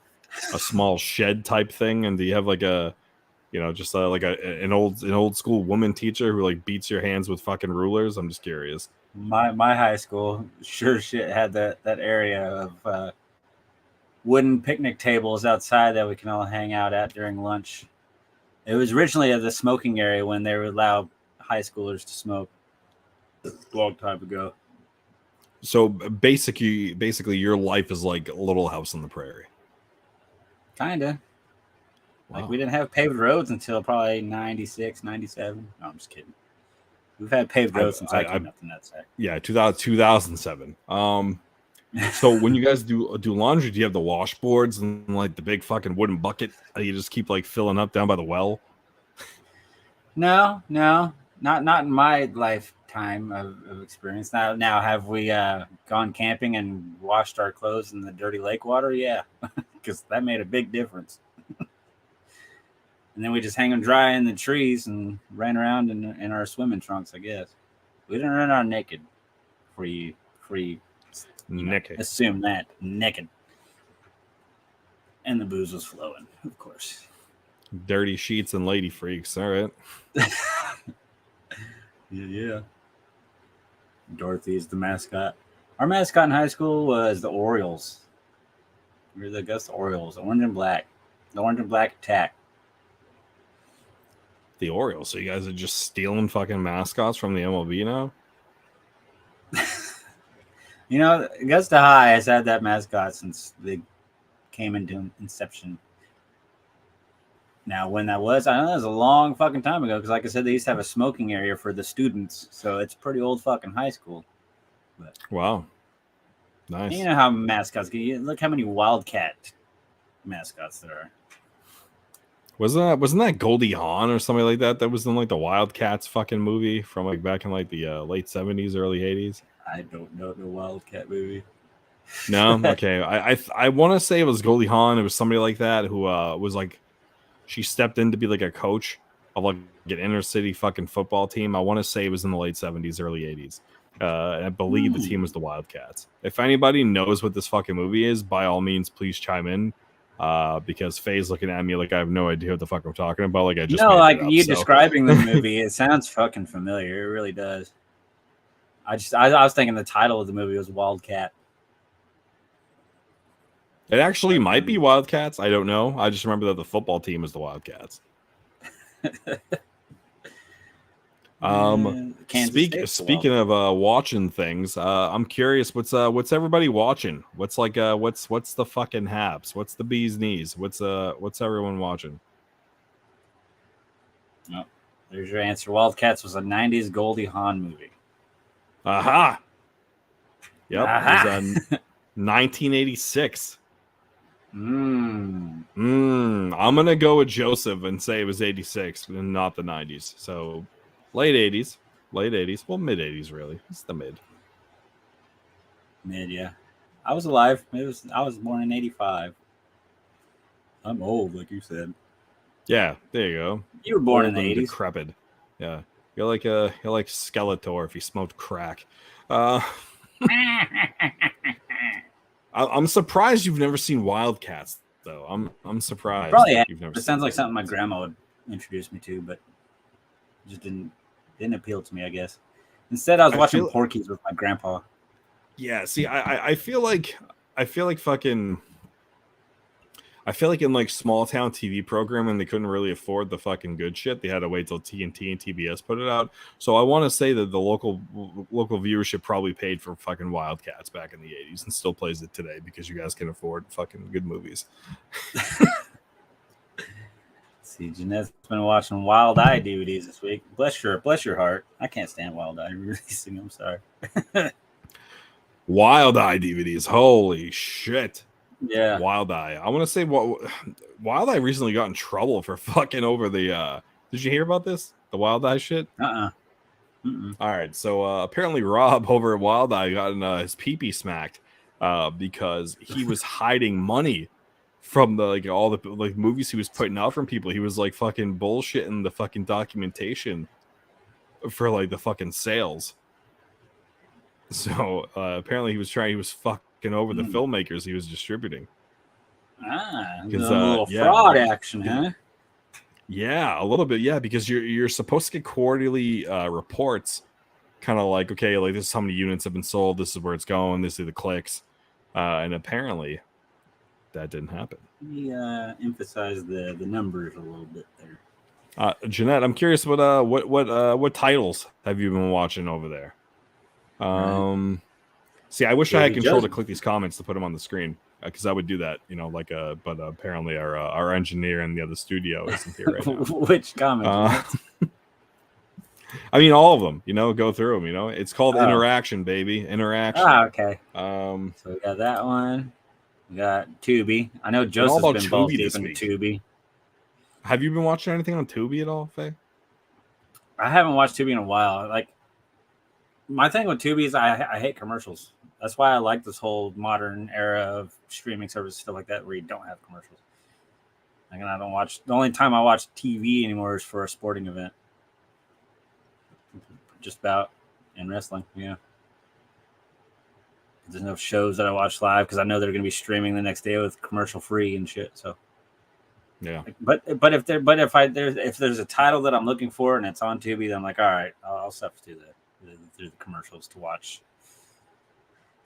G: a small shed type thing? And do you have like a, you know, just like an old school woman teacher who like beats your hands with fucking rulers? I'm just curious.
F: My high school sure shit had that area of wooden picnic tables outside that we can all hang out at during lunch. It was originally the smoking area when they would allow high schoolers to smoke a long time ago.
G: So basically, your life is like a Little House on the Prairie.
F: Kinda.
G: Wow.
F: Like we didn't have paved roads until probably 96, 97. No, I'm just kidding. We've had paved roads since I came up to Nutsack.
G: Yeah, 2007. So when you guys do laundry, do you have the washboards and like the big fucking wooden bucket that you just keep like filling up down by the well?
F: No, not in my lifetime of experience. Now have we gone camping and washed our clothes in the dirty lake water? Yeah, because that made a big difference. And then we just hang them dry in the trees and ran around in our swimming trunks, I guess. We didn't run out naked. Free.
G: Naked.
F: Assume that. Naked. And the booze was flowing, of course.
G: Dirty sheets and lady freaks. All right.
F: Yeah. Dorothy's the mascot. Our mascot in high school was the Orioles. We were the Augusta Orioles, orange and black. The orange and black attack.
G: The Orioles. So you guys are just stealing fucking mascots from the MLB now?
F: You know, Augusta High has had that mascot since they came into inception. Now, when that was, I know that was a long fucking time ago because, like I said, they used to have a smoking area for the students. So it's pretty old fucking high school. But
G: Wow. Nice.
F: you know how mascots get. Look how many Wildcat mascots there are.
G: Wasn't that Goldie Hawn or something like that? That was in like the Wildcats fucking movie from like back in like the late 70s, early 80s.
F: I don't know the Wildcat movie.
G: No, okay. I want to say it was Goldie Hawn. It was somebody like that who was like, she stepped in to be like a coach of like an inner city fucking football team. I want to say it was in the late 70s, early 80s. And I believe the team was the Wildcats. If anybody knows what this fucking movie is, by all means, please chime in. Because Faye's looking at me like I have no idea what the fuck I'm talking about. Like I just
F: No,
G: made
F: like
G: it up,
F: you
G: so.
F: describing the movie, it sounds fucking familiar. It really does. I was thinking the title of the movie was Wildcat.
G: It actually might be Wildcats. I don't know. I just remember that the football team is the Wildcats. Speaking of watching things, I'm curious what's everybody watching? What's like what's the fucking haps? What's the bee's knees? What's everyone watching?
F: Oh, there's your answer. Wildcats was a 90s Goldie Hawn movie.
G: Aha. Yep.
F: Aha.
G: It was 1986.
F: Mm.
G: I'm gonna go with Joseph and say it was 86 and not the 90s. So late 80s. Well, mid 80s really. It's the mid.
F: Mid, yeah. I was alive. I was born in 85. I'm old, like you said.
G: Yeah, there you go.
F: You were born in
G: Old
F: the
G: and
F: 80s.
G: decrepit. Yeah, you're like Skeletor if he smoked crack. I'm surprised you've never seen Wildcats though. I'm surprised.
F: Probably have.
G: You've never
F: It
G: seen
F: sounds like
G: it.
F: something my grandma would introduce me to, but it just didn't appeal to me, I guess. Instead, I was
G: I
F: watching
G: feel-
F: Porky's with my grandpa.
G: Yeah, see, I feel like fucking. I feel like in like small town TV programming, they couldn't really afford the fucking good shit. They had to wait till TNT and TBS put it out. So I want to say that the local viewership probably paid for fucking Wildcats back in the 80s and still plays it today because you guys can afford fucking good movies.
F: See, Jeanette's been watching Wild Eye DVDs this week. Bless your heart. I can't stand Wild Eye releasing. I'm sorry.
G: Wild Eye DVDs, holy shit!
F: Yeah.
G: Wild Eye. I want to say Wild Eye recently got in trouble for fucking over the. Did you hear about this? The Wild Eye shit.
F: Mm-mm.
G: All right, so apparently Rob over at Wild Eye got his pee-pee smacked because he was hiding money from the all the movies he was putting out from people. He was like fucking bullshitting the fucking documentation for like the fucking sales. So apparently he was fucking over the filmmakers he was distributing.
F: A
G: 'Cause,
F: little
G: yeah,
F: fraud action, huh?
G: Yeah, a little bit. Yeah, because you're supposed to get quarterly reports, kind of like, okay, like this is how many units have been sold, this is where it's going, this is the clicks, and apparently that didn't happen.
F: He emphasized the numbers a little bit there.
G: Jeanette, I'm curious what titles have you been watching over there? See, I wish I had control to click these comments to put them on the screen. Because I would do that, but apparently our engineer in the other studio isn't here right now.
F: Which comment?
G: I mean, all of them. Go through them. It's called interaction, baby. Interaction.
F: Okay. So we got that one. We got Tubi. I know
G: all
F: Joseph's
G: about
F: been balls
G: Tubi
F: deep
G: this
F: into
G: week.
F: Tubi.
G: Have you been watching anything on Tubi at all, Faye?
F: I haven't watched Tubi in a while. Like, my thing with Tubi is I hate commercials. That's why I like this whole modern era of streaming services, stuff like that, where you don't have commercials. Like, and I don't watch. The only time I watch TV anymore is for a sporting event, just about in wrestling. Yeah, there's no shows that I watch live because I know they're going to be streaming the next day with commercial free and shit. So
G: yeah.
F: But if there's a title that I'm looking for and it's on Tubi, then I'm like, all right, I'll substitute that through the commercials to watch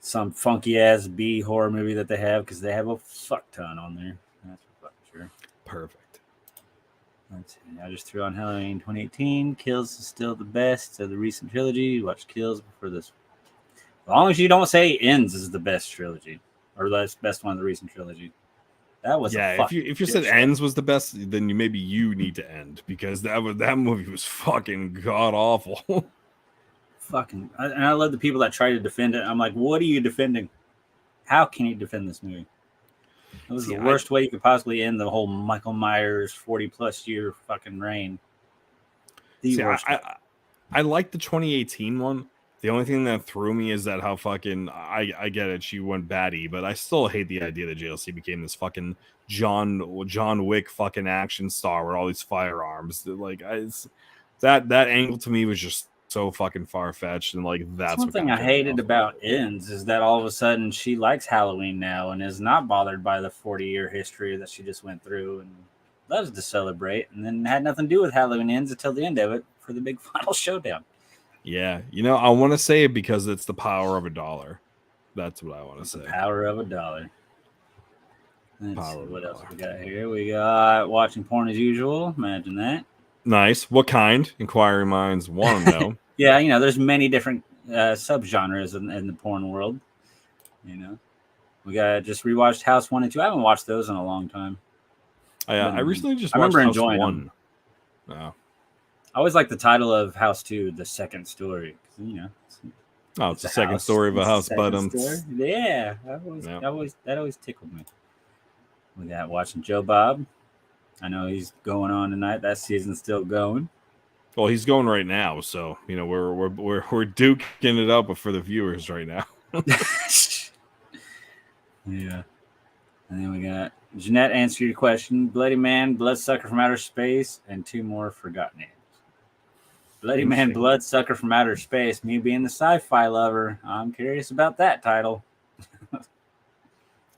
F: some funky ass B horror movie that they have, because they have a fuck ton on there. That's for fucking sure.
G: Perfect.
F: Let's see. I just threw on Halloween 2018. Kills is still the best of the recent trilogy. Watch Kills before this. As long as you don't say Ends is the best trilogy or the best one of the recent trilogy. That was
G: if you said Ends was the best, then maybe you need to end, because that movie was fucking god awful.
F: Fucking, and I love the people that try to defend it. I'm like, what are you defending? How can you defend this movie? It was the worst way you could possibly end the whole Michael Myers 40+ year fucking reign. Worst.
G: I like the 2018 one. The only thing that threw me is that how fucking I get it, she went batty, but I still hate the idea that JLC became this fucking John Wick fucking action star with all these firearms. Like, that angle to me was just so fucking far-fetched, and like that's
F: one thing I hated about Ends is that all of a sudden she likes Halloween now and is not bothered by the 40-year history that she just went through and loves to celebrate, and then had nothing to do with Halloween Ends until the end of it for the big final showdown.
G: Yeah, I want to say it because it's the power of a dollar. That's what I want to say.
F: Power of a dollar. Let's see what else we got here. We got watching porn as usual. Imagine that.
G: Nice. What kind? Inquiring minds want to know.
F: Yeah, there's many different subgenres in the porn world. We got just rewatched House 1 and 2. I haven't watched those in a long time.
G: I recently just
F: I
G: watched
F: remember
G: House
F: enjoying
G: 1.
F: them.
G: Oh.
F: I always like the title of House 2, the second story.
G: It's the second story of a house, but
F: yeah, that always tickled me. We got watching Joe Bob. I know he's going on tonight. That season's still going.
G: Well, he's going right now, so we're duking it up for the viewers right now.
F: Yeah. And then we got Jeanette, answer your question. Bloody Man, Bloodsucker from Outer Space, and 2 more forgotten names. Bloody Man, Bloodsucker from Outer Space. Me being the sci-fi lover, I'm curious about that title.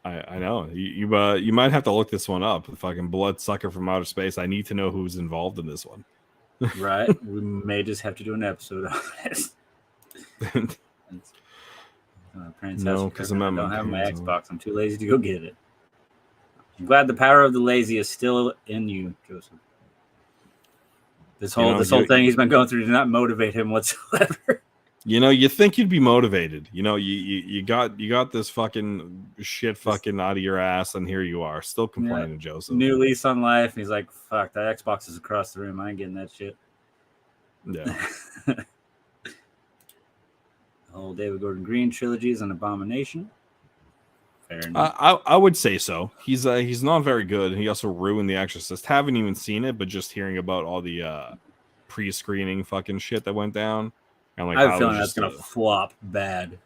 G: I know you might have to look this one up. The fucking Bloodsucker from Outer Space. I need to know who's involved in this one.
F: Right? We may just have to do an episode on this.
G: No, because I
F: don't have my Xbox. I'm too lazy to go get it. I'm glad the power of the lazy is still in you, Joseph. This whole thing he's been going through did not motivate him whatsoever.
G: You think you'd be motivated. You got this fucking shit fucking out of your ass, and here you are, still complaining, Joseph.
F: New lease on life. He's like, fuck, that Xbox is across the room. I ain't getting that shit.
G: Yeah.
F: The whole David Gordon Green trilogy is an abomination. Fair enough.
G: I would say so. He's not very good. He also ruined The Exorcist. Haven't even seen it, but just hearing about all the pre-screening fucking shit that went down, and like
F: I have
G: how
F: a
G: it
F: feeling
G: was
F: that's
G: just,
F: gonna flop bad.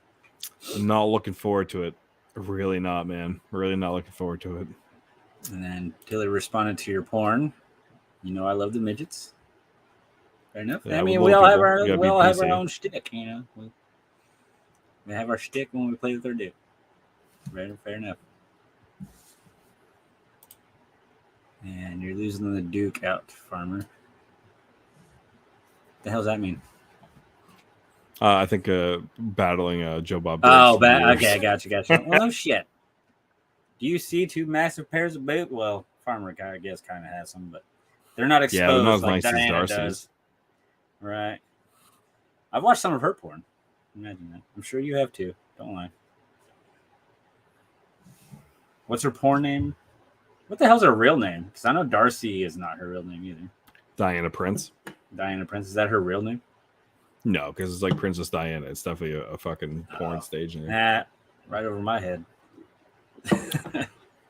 G: not looking forward to it. Really not, man. Really not looking forward to it.
F: And then Tilly responded to your porn. You know I love the midgets. Fair enough.
G: Yeah,
F: I
G: with
F: mean,
G: little
F: we all have
G: people,
F: our
G: you gotta
F: we
G: be
F: all have our
G: PC.
F: own shtick, you know. We have our shtick when we play with our dick. Fair enough. And you're losing the Duke out, Farmer. The hell's that mean?
G: I think battling Joe Bob. Briggs
F: Oh,
G: for years.
F: okay, I got you. Well, no shit. Do you see two massive pairs of boots? Well, Farmer, I guess, kind of has some, but they're not exposed
G: they're not as
F: like
G: nice as
F: Diana
G: Darcy's.
F: does. Right. I've watched some of her porn. Imagine that. I'm sure you have too. Don't lie. What's her porn name? What the hell's her real name? Because I know Darcy is not her real name either.
G: Diana Prince.
F: Diana Prince, is that her real name?
G: No, because it's like Princess Diana. It's definitely a fucking porn stage name.
F: Right over my head.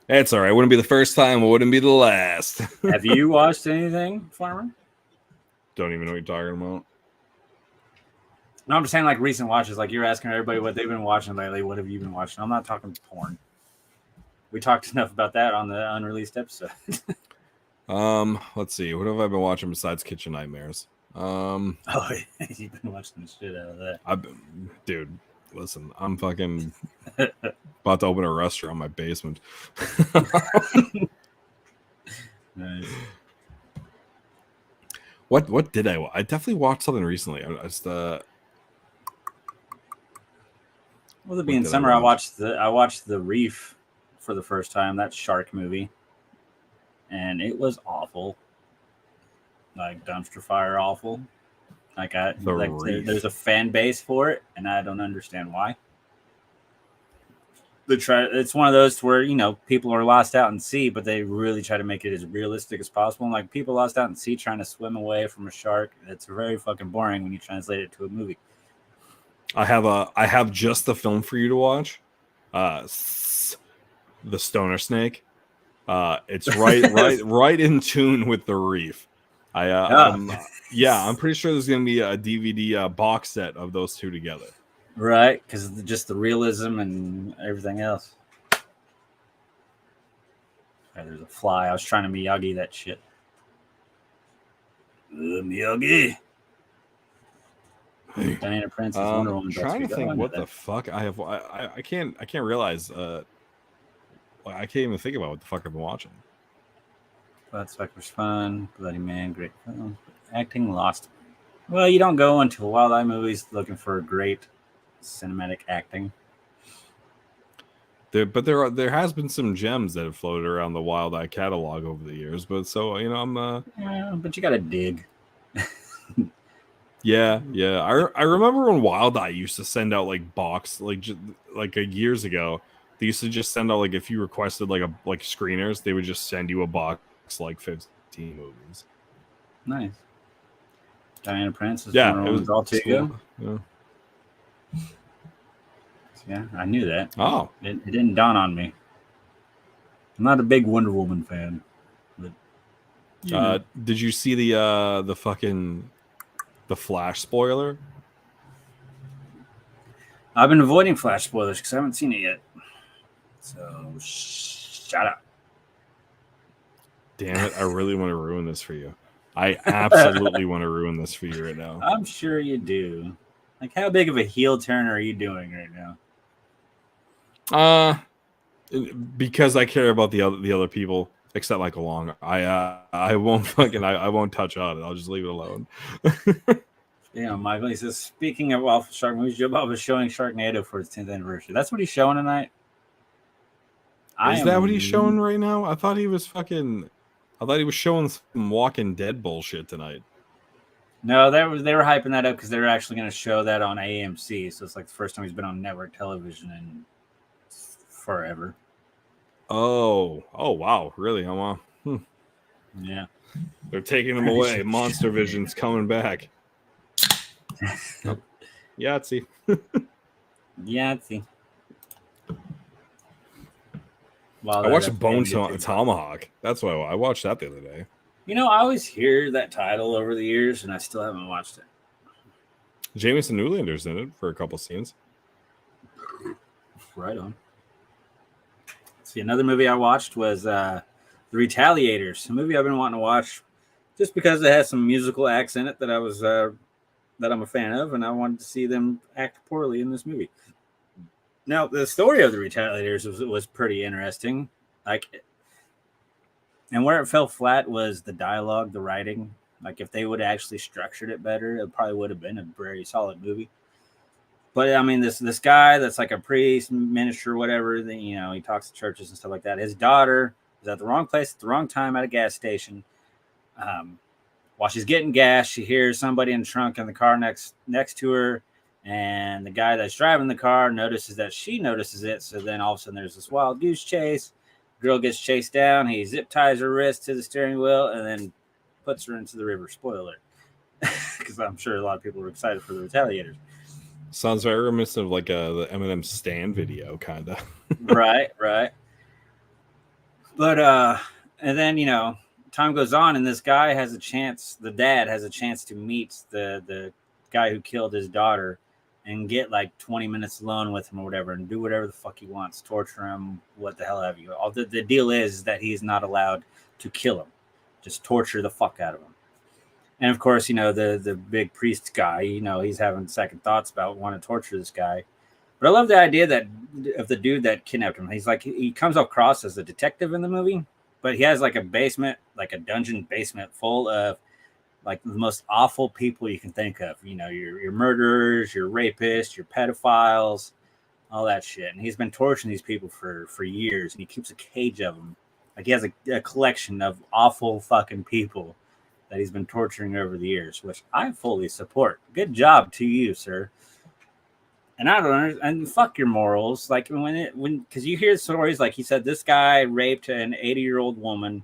G: It's all right. Wouldn't be the first time. It wouldn't be the last.
F: Have you watched anything, Farmer?
G: Don't even know what you're talking about.
F: No, I'm just saying like recent watches. Like you're asking everybody what they've been watching lately. What have you been watching? I'm not talking porn. We talked enough about that on the unreleased episode.
G: Let's see. What have I been watching besides Kitchen Nightmares?
F: Oh, you've been watching the shit out of that.
G: Dude, listen, I'm fucking about to open a restaurant in my basement.
F: Nice.
G: What did I watch? I definitely watched something recently.
F: Well, it
G: What
F: being
G: did I
F: summer, I
G: watch?
F: watched The Reef for the first time. That shark movie, and it was awful. Like dumpster fire awful.
G: Reef.
F: There's a fan base for it, and I don't understand why. It's one of those where people are lost out in sea, but they really try to make it as realistic as possible. And like people lost out in sea trying to swim away from a shark, it's very fucking boring when you translate it to a movie.
G: I have just the film for you to watch. The Stoner Snake. It's right in tune with The Reef. I'm pretty sure there's gonna be a DVD box set of those two together.
F: Right, because just the realism and everything else. There's a fly. I was trying to Miyagi that shit. Miyagi.
G: Hey.
F: Diana Prince is Wonder Woman.
G: Trying to think what the fuck I have. I can't realize. I can't even think about what the fuck I've been watching.
F: Bloodsucker was fun. Bloody Man, great film. Acting lost. Well, you don't go into Wild Eye movies looking for great cinematic acting.
G: There has been some gems that have floated around the Wild Eye catalog over the years. But so I'm.
F: Yeah, but you gotta dig.
G: Yeah. I remember when Wild Eye used to send out like years ago. They used to just send out like if you requested like screeners, they would just send you a box like 15 movies.
F: Nice. Diana Prince is
G: Yeah, it was
F: all to go.
G: Yeah.
F: Yeah, I knew that.
G: Oh,
F: It didn't dawn on me. I'm not a big Wonder Woman fan, but
G: did you see the fucking the Flash spoiler?
F: I've been avoiding Flash spoilers because I haven't seen it yet. So shut up.
G: Damn it! I really want to ruin this for you. I absolutely want to ruin this for you right now.
F: I'm sure you do. Like, how big of a heel turn are you doing right now?
G: Because I care about the other people, except Michael Long. I won't I won't touch on it. I'll just leave it alone.
F: Yeah, Michael. He says, speaking of awful shark movies, Joe Bob is showing Sharknado for its 10th anniversary. That's what he's showing tonight.
G: Is that what he's showing right now? I thought he was showing some Walking Dead bullshit tonight.
F: No, they were hyping that up because they were actually going to show that on AMC. So it's like the first time he's been on network television in forever.
G: Oh wow, really?
F: Yeah.
G: They're taking him away. Monster Vision's coming back. Yahtzee.
F: Yahtzee.
G: I watched Bone Tomahawk. That's why I watched that the other day.
F: You know, I always hear that title over the years, and I still haven't watched it.
G: Jameson Newlander's in it for a couple scenes.
F: Right on. See, another movie I watched was The Retaliators, a movie I've been wanting to watch just because it has some musical acts in it that I'm a fan of, and I wanted to see them act poorly in this movie. Now, the story of The Retaliators was pretty interesting. And where it fell flat was the dialogue, the writing. Like, if they would have actually structured it better, it probably would have been a very solid movie. But I mean, this guy that's like a priest, minister, whatever, he talks to churches and stuff like that. His daughter is at the wrong place at the wrong time at a gas station. While she's getting gas, she hears somebody in the trunk in the car next to her, and the guy that's driving the car notices that she notices it. So then all of a sudden there's this wild goose chase. Girl gets chased down. He zip ties her wrist to the steering wheel and then puts her into the river. Spoiler, because I'm sure a lot of people were excited for The Retaliators.
G: Sounds very reminiscent of like the Eminem Stan video, kind of.
F: Right. But and then time goes on, and this guy has a chance. The dad has a chance to meet the guy who killed his daughter, and get like 20 minutes alone with him or whatever, and do whatever the fuck he wants, torture him, what the hell have you. All the deal is that he's not allowed to kill him, just torture the fuck out of him. And of course, the big priest guy, he's having second thoughts about wanting to torture this guy. But I love the idea of the dude that kidnapped him. He's like, he comes across as a detective in the movie, but he has like a basement, like a dungeon basement full of like the most awful people you can think of. Your murderers, your rapists, your pedophiles, all that shit. And he's been torturing these people for years, and he keeps a cage of them. Like, he has a collection of awful fucking people that he's been torturing over the years, which I fully support. Good job to you, sir. And I don't understand. And fuck your morals. Like, because you hear stories like he said this guy raped an 80-year-old woman,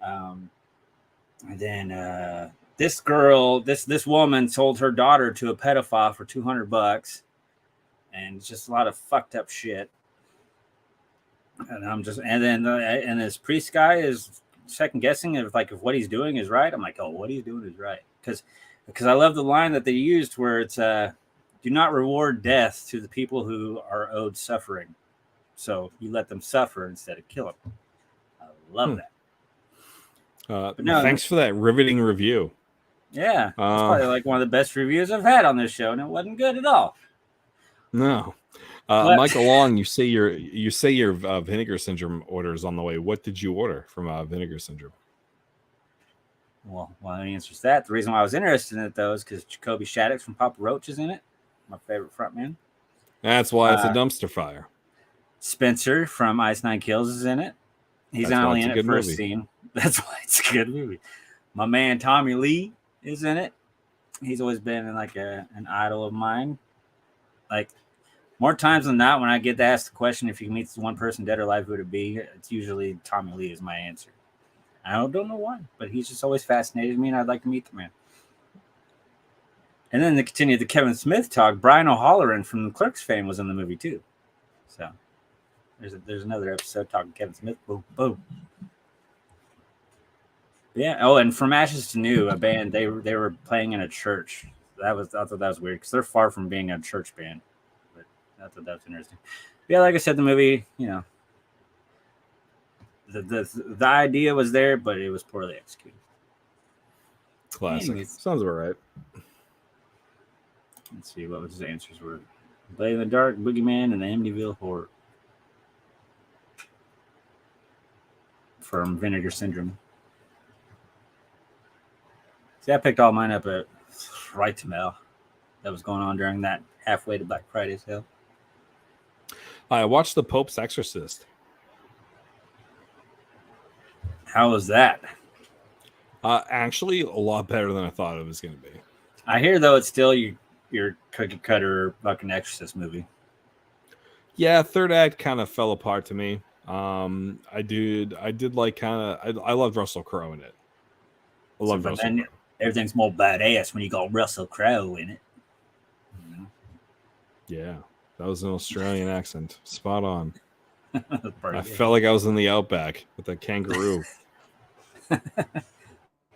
F: and then this woman sold her daughter to a pedophile for $200, and it's just a lot of fucked up shit. And and this priest guy is second guessing if what he's doing is right. I'm like, oh, what he's doing is right, because I love the line that they used where it's do not reward death to the people who are owed suffering, so you let them suffer instead of kill them. I love that.
G: Thanks for that riveting review.
F: Yeah, it's probably like one of the best reviews I've had on this show, and it wasn't good at all.
G: No. Michael Long, you say your Vinegar Syndrome order is on the way. What did you order from Vinegar Syndrome?
F: Well, the answer is that. The reason why I was interested in it, though, is because Jacoby Shaddix from Papa Roach is in it. My favorite frontman.
G: That's why it's a dumpster fire.
F: Spencer from Ice Nine Kills is in it. He's not only in it for a scene. That's why it's a good movie. My man Tommy Lee is in it. He's always been like an idol of mine. Like, more times than not, when I get to ask the question, if you can meet one person dead or alive, who would it be? It's usually Tommy Lee is my answer. I don't know why, but he's just always fascinated me, and I'd like to meet the man. And then to continue the Kevin Smith talk, Brian O'Halloran from Clerks fame was in the movie too. So there's another episode talking Kevin Smith. Boom, boom. Yeah. Oh, and From Ashes to New, a band, they were playing in a church. I thought that was weird because they're far from being a church band. But I thought that was interesting. But yeah, like I said, the movie, the idea was there, but it was poorly executed.
G: Classic.
F: Anyways.
G: Sounds about right.
F: Let's see what his answers were. Blade in the Dark, Boogeyman, and the Amityville Horror. From Vinegar Syndrome. See, I picked all mine up at Right to Mail. That was going on during that halfway to Black Friday sale.
G: I watched The Pope's Exorcist.
F: How was that?
G: Actually, a lot better than I thought it was going to be.
F: I hear, though, it's still your cookie cutter fucking Exorcist movie.
G: Yeah, third act kind of fell apart to me. I did like I loved Russell Crowe in it. I loved Russell Crowe.
F: Everything's more badass when you got Russell Crowe in it.
G: Yeah, that was an Australian accent. Spot on. I felt like I was in the outback with a kangaroo.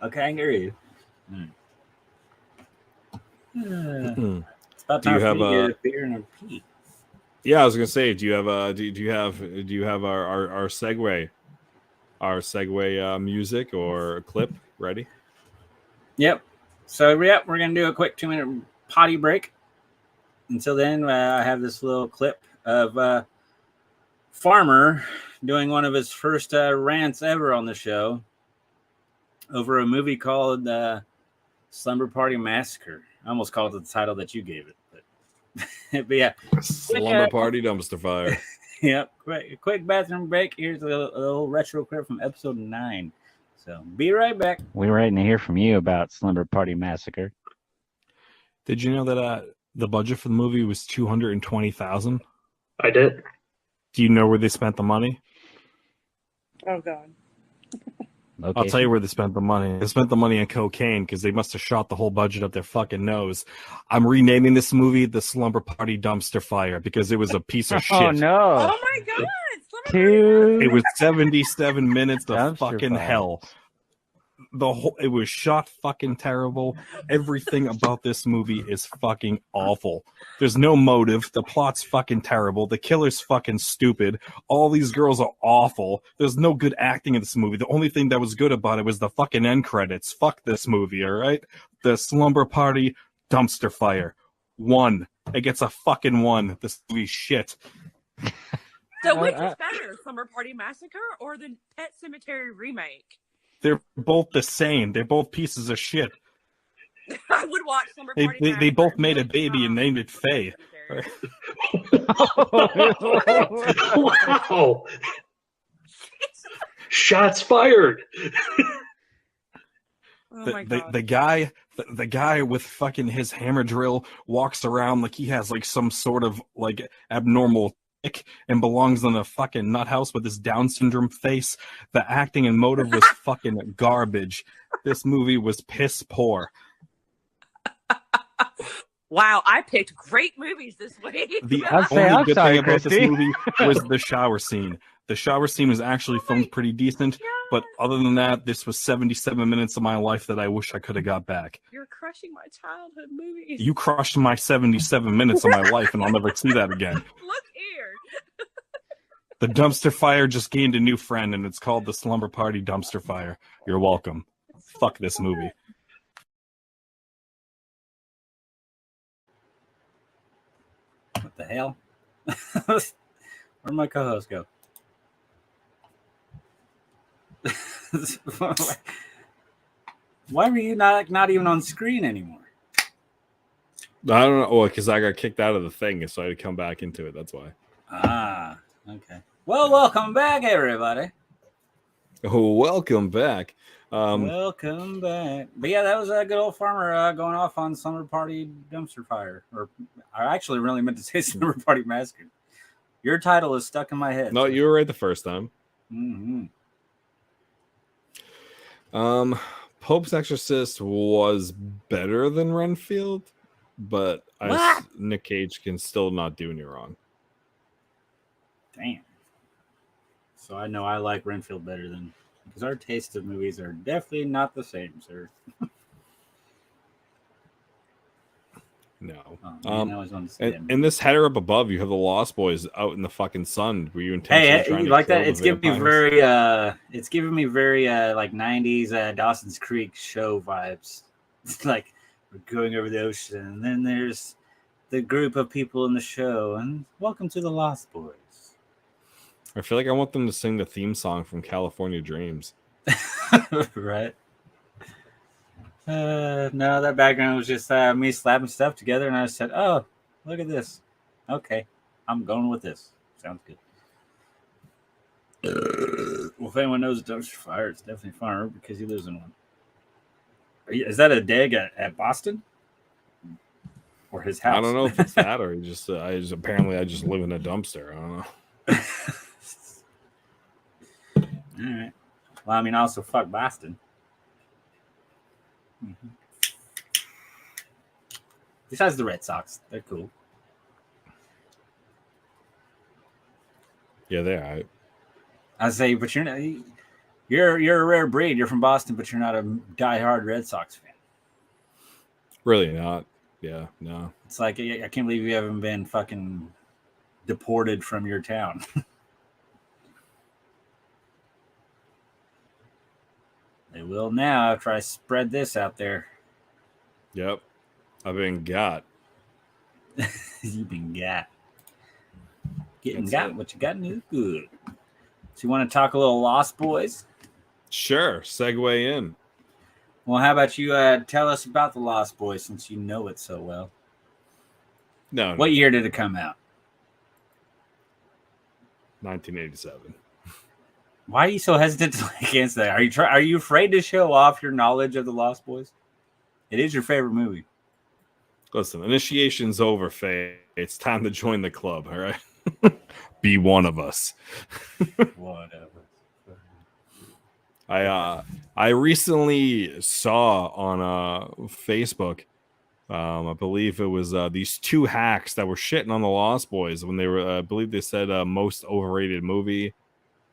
F: A kangaroo.
G: Mm.
F: It's about
G: Do you
F: time
G: have
F: for me to
G: a-
F: get a beer and a pee.
G: Yeah, I was gonna say, do you have our segue music or clip ready?
F: Yep. So we're gonna do a quick 2-minute potty break. Until then, I have this little clip of Farmer doing one of his first rants ever on the show over a movie called Slumber Party Massacre. I almost called it the title that you gave it, but yeah,
G: Slumber Party Dumpster Fire.
F: yep. Quick bathroom break. Here's a little retro clip from episode 9. So be right back.
H: We're waiting to hear from you about Slumber Party Massacre.
G: Did you know that the budget for the movie was $220,000?
I: I did.
G: Do you know where they spent the money?
J: Oh God.
G: I'll tell you where they spent the money. They spent the money on cocaine because they must have shot the whole budget up their fucking nose. I'm renaming this movie the Slumber Party Dumpster Fire because it was a piece of shit.
H: Oh no!
J: Oh my God.
H: Dude.
G: It was 77 minutes of
H: Dumpster
G: fucking
H: fire.
G: hell. It was shot fucking terrible. Everything about this movie is fucking awful. There's no motive. The plot's fucking terrible. The killer's fucking stupid. All these girls are awful. There's no good acting in this movie. The only thing that was good about it was the fucking end credits. Fuck this movie, all right? The Slumber Party Dumpster Fire. 1. It gets a fucking 1. This movie's shit.
J: So which is better, Summer Party Massacre or the Pet Cemetery remake?
G: They're both the same. They're both pieces of shit.
J: I would watch Summer
G: They,
J: Party
G: they,
J: Massacre.
G: they both made a baby and named it Faye.
I: Wow. Shots fired.
J: Oh my God.
G: The guy with fucking his hammer drill walks around like he has like some sort of like abnormal tick and belongs in a fucking nut house with his Down syndrome face. The acting and motive was fucking garbage. This movie was piss poor.
J: Wow, I picked great movies this week.
G: The
H: I'm
G: only good
H: sorry,
G: thing about this
H: Christy.
G: movie was the shower scene. The shower scene was actually filmed pretty decent, but other than that, this was 77 minutes of my life that I wish I could have got back.
J: You're crushing my childhood movies.
G: You crushed my 77 minutes of my life, and I'll never see that again.
J: Look here.
G: The dumpster fire just gained a new friend, and it's called the Slumber Party Dumpster Fire. You're welcome. Fuck this movie.
F: What the hell? Where'd my co-host go? Why were you not even on screen anymore?
G: I don't know. Well, because I got kicked out of the thing, so I had to come back into it. That's why.
F: Ah, okay. Well, welcome back, everybody.
G: Oh, welcome back.
F: Welcome back. But yeah, that was a good old Farmer going off on Summer Party Dumpster Fire. Or I actually really meant to say Summer Party Massacre. Your title is stuck in my head.
G: No, you were right the first time.
F: Mm-hmm.
G: Pope's Exorcist was better than Renfield, but Nick Cage can still not do any wrong.
F: Damn. So I know I like Renfield better than, because our taste of movies are definitely not the same, sir.
G: No.
F: Oh, man, I always wanted to say
G: And this header up above, you have the Lost Boys out in the fucking sun. Were you intentionally
F: Hey,
G: trying
F: you
G: to
F: like
G: kill
F: that?
G: the
F: It's giving me
G: vampires?
F: it's giving me very like 90s Dawson's Creek show vibes. It's like we're going over the ocean, and then there's the group of people in the show, and welcome to the Lost Boys.
G: I feel like I want them to sing the theme song from California Dreams.
F: Right? No, that background was just me slapping stuff together, and I said, "Oh, look at this. Okay, I'm going with this. Sounds good." Well, if anyone knows a dumpster fire, it's definitely Farmer because he lives in one. Is that a dig at Boston or his house?
G: I don't know if it's that or just I just live in a dumpster. I don't know.
F: All right. Well, I mean, also fuck Boston. Mm-hmm. Besides the Red Sox, they're cool.
G: Yeah, they're
F: I say, but you're not. You're a rare breed. You're from Boston, but you're not a diehard Red Sox fan.
G: really not. Yeah, no.
F: It's like I can't believe you haven't been fucking deported from your town. They will now after I spread this out there.
G: Yep. I've been got.
F: You've been got. Getting
G: That's
F: got
G: it.
F: what you got is good. So you want to talk a little Lost Boys?
G: Sure. Segue in.
F: Well, how about you tell us about the Lost Boys since you know it so well?
G: No.
F: What year did it come out?
G: 1987.
F: Why are you so hesitant to answer that? Are you afraid to show off your knowledge of the Lost Boys? It is your favorite movie.
G: Listen, initiation's over, Faye. It's time to join the club, all right? Be one of us.
F: Whatever.
G: I recently saw on Facebook, I believe it was these two hacks that were shitting on the Lost Boys when they were, I believe they said most overrated movie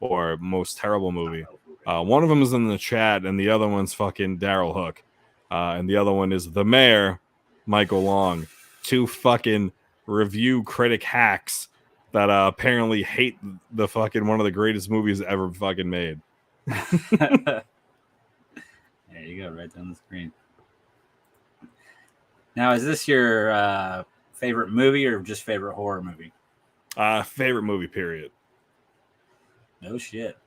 G: or most terrible movie. One of them is in the chat, and the other one's fucking Daryl Hook, and the other one is the mayor, Michael Long. Two fucking review critic hacks that apparently hate the fucking one of the greatest movies ever fucking made.
F: There you go, right down the screen. Now, is this your favorite movie or just favorite horror movie?
G: Favorite movie, period.
F: No shit.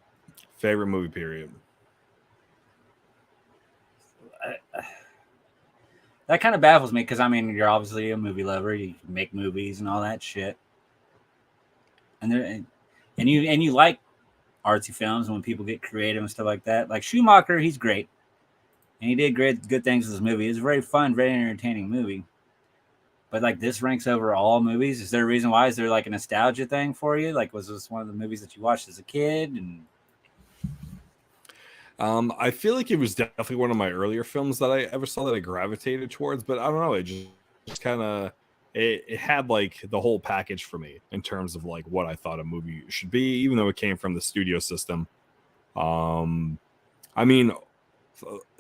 G: Favorite movie, period.
F: That kind of baffles me because I mean, you're obviously a movie lover. You make movies and all that shit, and you like artsy films and when people get creative and stuff like that. Like Schumacher, he's great, and he did good things with this movie. It's a very fun, very entertaining movie. But like this ranks over all movies. Is there a reason why? Is there like a nostalgia thing for you? Like, was this one of the movies that you watched as a kid? And
G: I feel like it was definitely one of my earlier films that I ever saw that I gravitated towards, but I don't know. It just kind of it had like the whole package for me in terms of like what I thought a movie should be, even though it came from the studio system. I mean,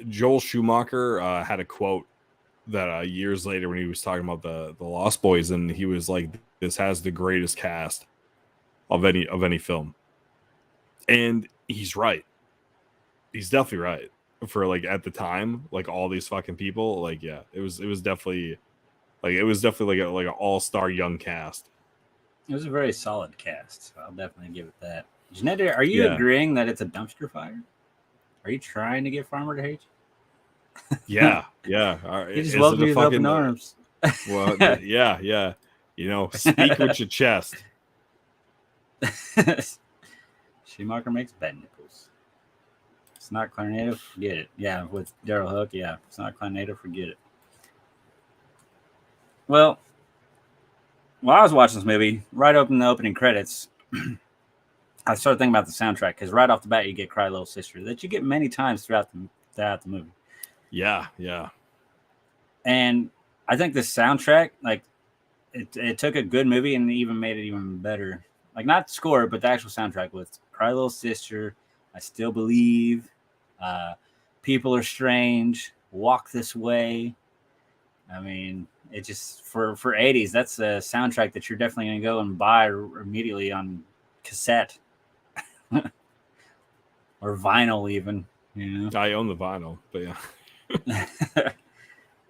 G: Joel Schumacher had a quote that years later when he was talking about the Lost Boys, and he was like, "This has the greatest cast of any film," and he's right. He's definitely right for like at the time, like all these fucking people. Like, yeah, it was definitely like an all-star young cast.
F: it was a very solid cast. So I'll definitely give it that. Janetta, are you agreeing that it's a dumpster fire? Are you trying to get Farmer to hate you?
G: Yeah.
F: He just welcomed you with open arms.
G: Well, yeah. You know, speak with your chest.
F: Schumacher makes bed nipples. It's not Clarnato, forget it. Yeah, with Daryl Hook, yeah. It's not Clarnato, forget it. Well, while I was watching this movie, right up in the opening credits, I started thinking about the soundtrack because right off the bat, you get "Cry Little Sister" that you get many times throughout the movie.
G: Yeah.
F: And I think the soundtrack, like, it took a good movie and even made it even better. Like, not the score, but the actual soundtrack with "Cry Little Sister," "I Still Believe," "People Are Strange," "Walk This Way." I mean, it just for 80s, that's a soundtrack that you're definitely going to go and buy immediately on cassette or vinyl even, you know.
G: I own the vinyl, but yeah.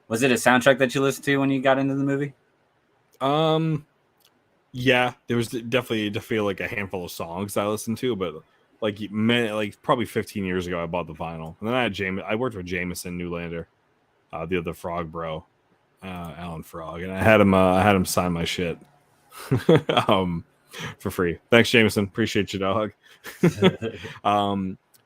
F: Was it a soundtrack that you listened to when you got into the movie?
G: Yeah, there was definitely like a handful of songs I listened to, but like probably 15 years ago I bought the vinyl. And then I worked with Jameson Newlander, the other Frog bro, Alan Frog, and I had him sign my shit for free. Thanks, Jameson. Appreciate you, dog.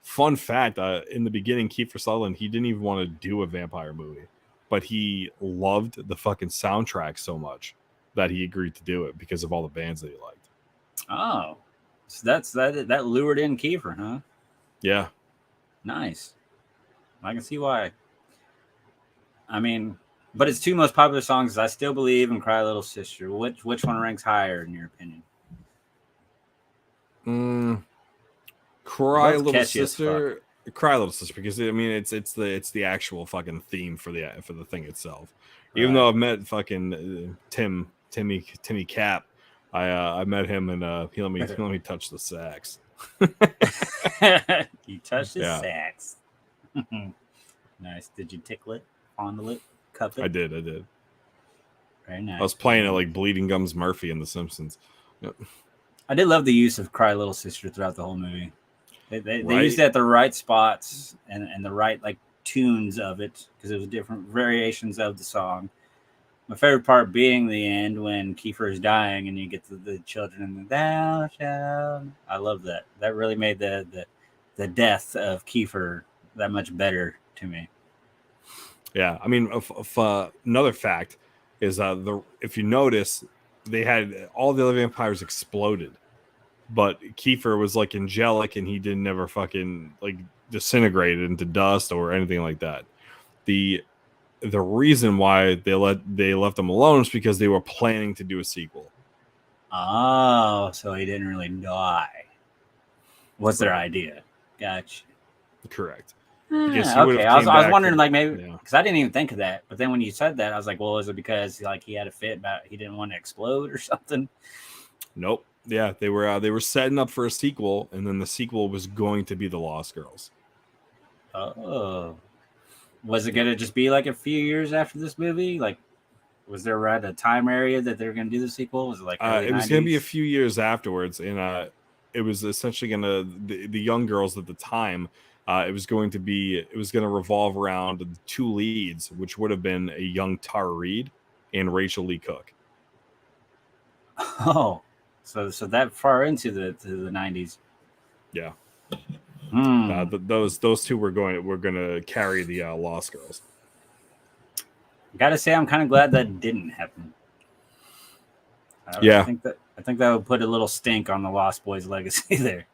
G: Fun fact, in the beginning, Kiefer Sutherland, he didn't even want to do a vampire movie, but he loved the fucking soundtrack so much that he agreed to do it because of all the bands that he liked.
F: Oh, so that lured in Kiefer, huh?
G: Yeah.
F: Nice. I can see why. I mean, but his two most popular songs is "I Still Believe" and "Cry Little Sister." Which one ranks higher in your opinion?
G: Cry
F: Both
G: Little
F: catchy as
G: Sister. Cry Little Sister, because I mean it's the actual fucking theme for the thing itself. Even though I've met fucking Timmy Cap, I met him and he let me touch the sax.
F: You touched his
G: Yeah.
F: sax. Nice. Did you tickle it, fondle it, cup it?
G: I did.
F: Very nice.
G: I was playing it like Bleeding Gums Murphy in The Simpsons. Yep.
F: I did love the use of Cry Little Sister throughout the whole movie. They
G: Right?
F: used it at the right spots and the right like tunes of it, because it was different variations of the song. My favorite part being the end when Kiefer is dying and you get the children and the thou shalt. I love that. That really made the death of Kiefer that much better to me.
G: Yeah, I mean, another fact is if you notice, they had all the other vampires exploded, but Kiefer was like angelic and he didn't never fucking like disintegrated into dust or anything like that. The reason why they left him alone is because they were planning to do a sequel.
F: Oh, so he didn't really die. What's their idea? Gotcha.
G: Correct.
F: Okay, I was wondering, like, maybe because I didn't even think of that. But then when you said that, I was like, well, is it because like he had a fit about he didn't want to explode or something?
G: Nope. Yeah, they were setting up for a sequel, and then the sequel was going to be The Lost Girls.
F: Oh, was it gonna just be like a few years after this movie? Like, was there a time area that they were gonna do the sequel? Was it like
G: it was going to be a few years afterwards, and it was essentially going to the young girls at the time. It was going to revolve around the two leads, which would have been a young Tara Reid and Rachel Lee Cook.
F: Oh, so that far into the 90s.
G: Yeah.
F: Hmm.
G: Those two were going to carry the Lost Girls.
F: Gotta say, I'm kind of glad that didn't happen.
G: Yeah.
F: I think that would put a little stink on the Lost Boys legacy there.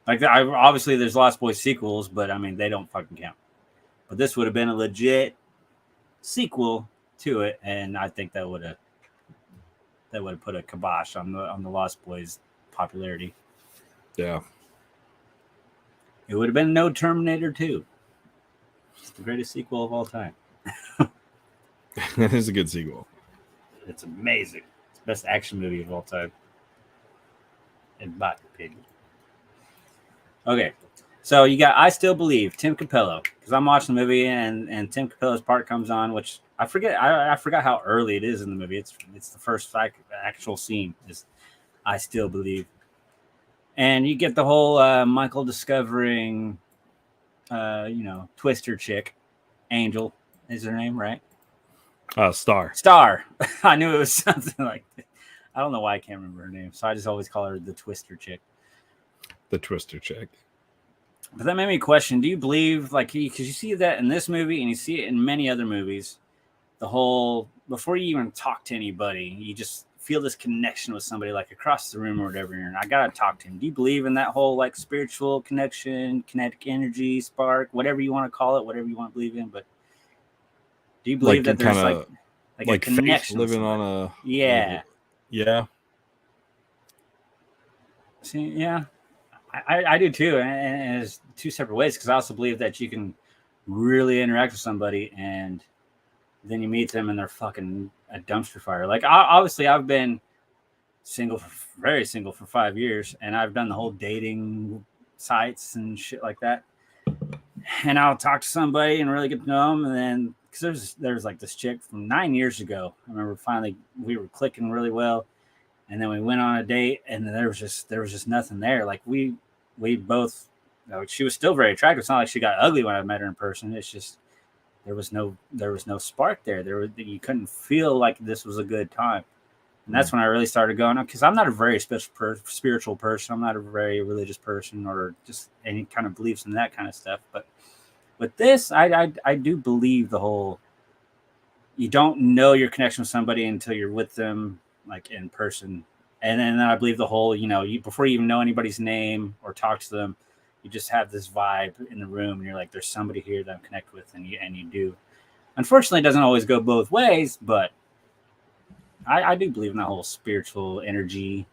F: Like, obviously there's Lost Boys sequels, but I mean they don't fucking count. But this would have been a legit sequel to it, and I think that would have put a kibosh on the Lost Boys popularity.
G: Yeah.
F: It would have been no Terminator 2. It's the greatest sequel of all time.
G: That is a good sequel.
F: It's amazing. It's the best action movie of all time. In my opinion. Okay. So you got I Still Believe, Tim Capello. Because I'm watching the movie and Tim Capello's part comes on, which I forget. I forgot how early it is in the movie. It's the first actual scene is I Still Believe. And you get the whole Michael discovering, Twister chick. Angel is her name, right?
G: Star.
F: I knew it was something like that. I don't know why I can't remember her name. So I just always call her the Twister chick.
G: The Twister chick.
F: But that made me question, do you believe, like, because you see that in this movie and you see it in many other movies, the whole, before you even talk to anybody, you just feel this connection with somebody, like across the room or whatever, and I got to talk to him. Do you believe in that whole, like, spiritual connection, kinetic energy, spark, whatever you want to call it, whatever you want to believe in, but do you believe that there's, like a connection
G: living on a...
F: Yeah.
G: Yeah.
F: See, yeah. I do too, and it's two separate ways, because I also believe that you can really interact with somebody and then you meet them and they're fucking a dumpster fire. Like, obviously I've been very single for 5 years, and I've done the whole dating sites and shit like that, and I'll talk to somebody and really get to know them, and then because there's like this chick from 9 years ago. I remember finally we were clicking really well. And then we went on a date, and there was just nothing there. Like we both, she was still very attractive. It's not like she got ugly when I met her in person. It's just there was no spark there. You couldn't feel like this was a good time. And that's when I really started going, because I'm not a very spiritual person. I'm not a very religious person, or just any kind of beliefs in that kind of stuff. But with this, I do believe the whole, you don't know your connection with somebody until you're with them, like in person. And then I believe the whole, before you even know anybody's name or talk to them, you just have this vibe in the room, and you're like, there's somebody here that I'm connected with, and you do. Unfortunately, it doesn't always go both ways, but I do believe in that whole spiritual energy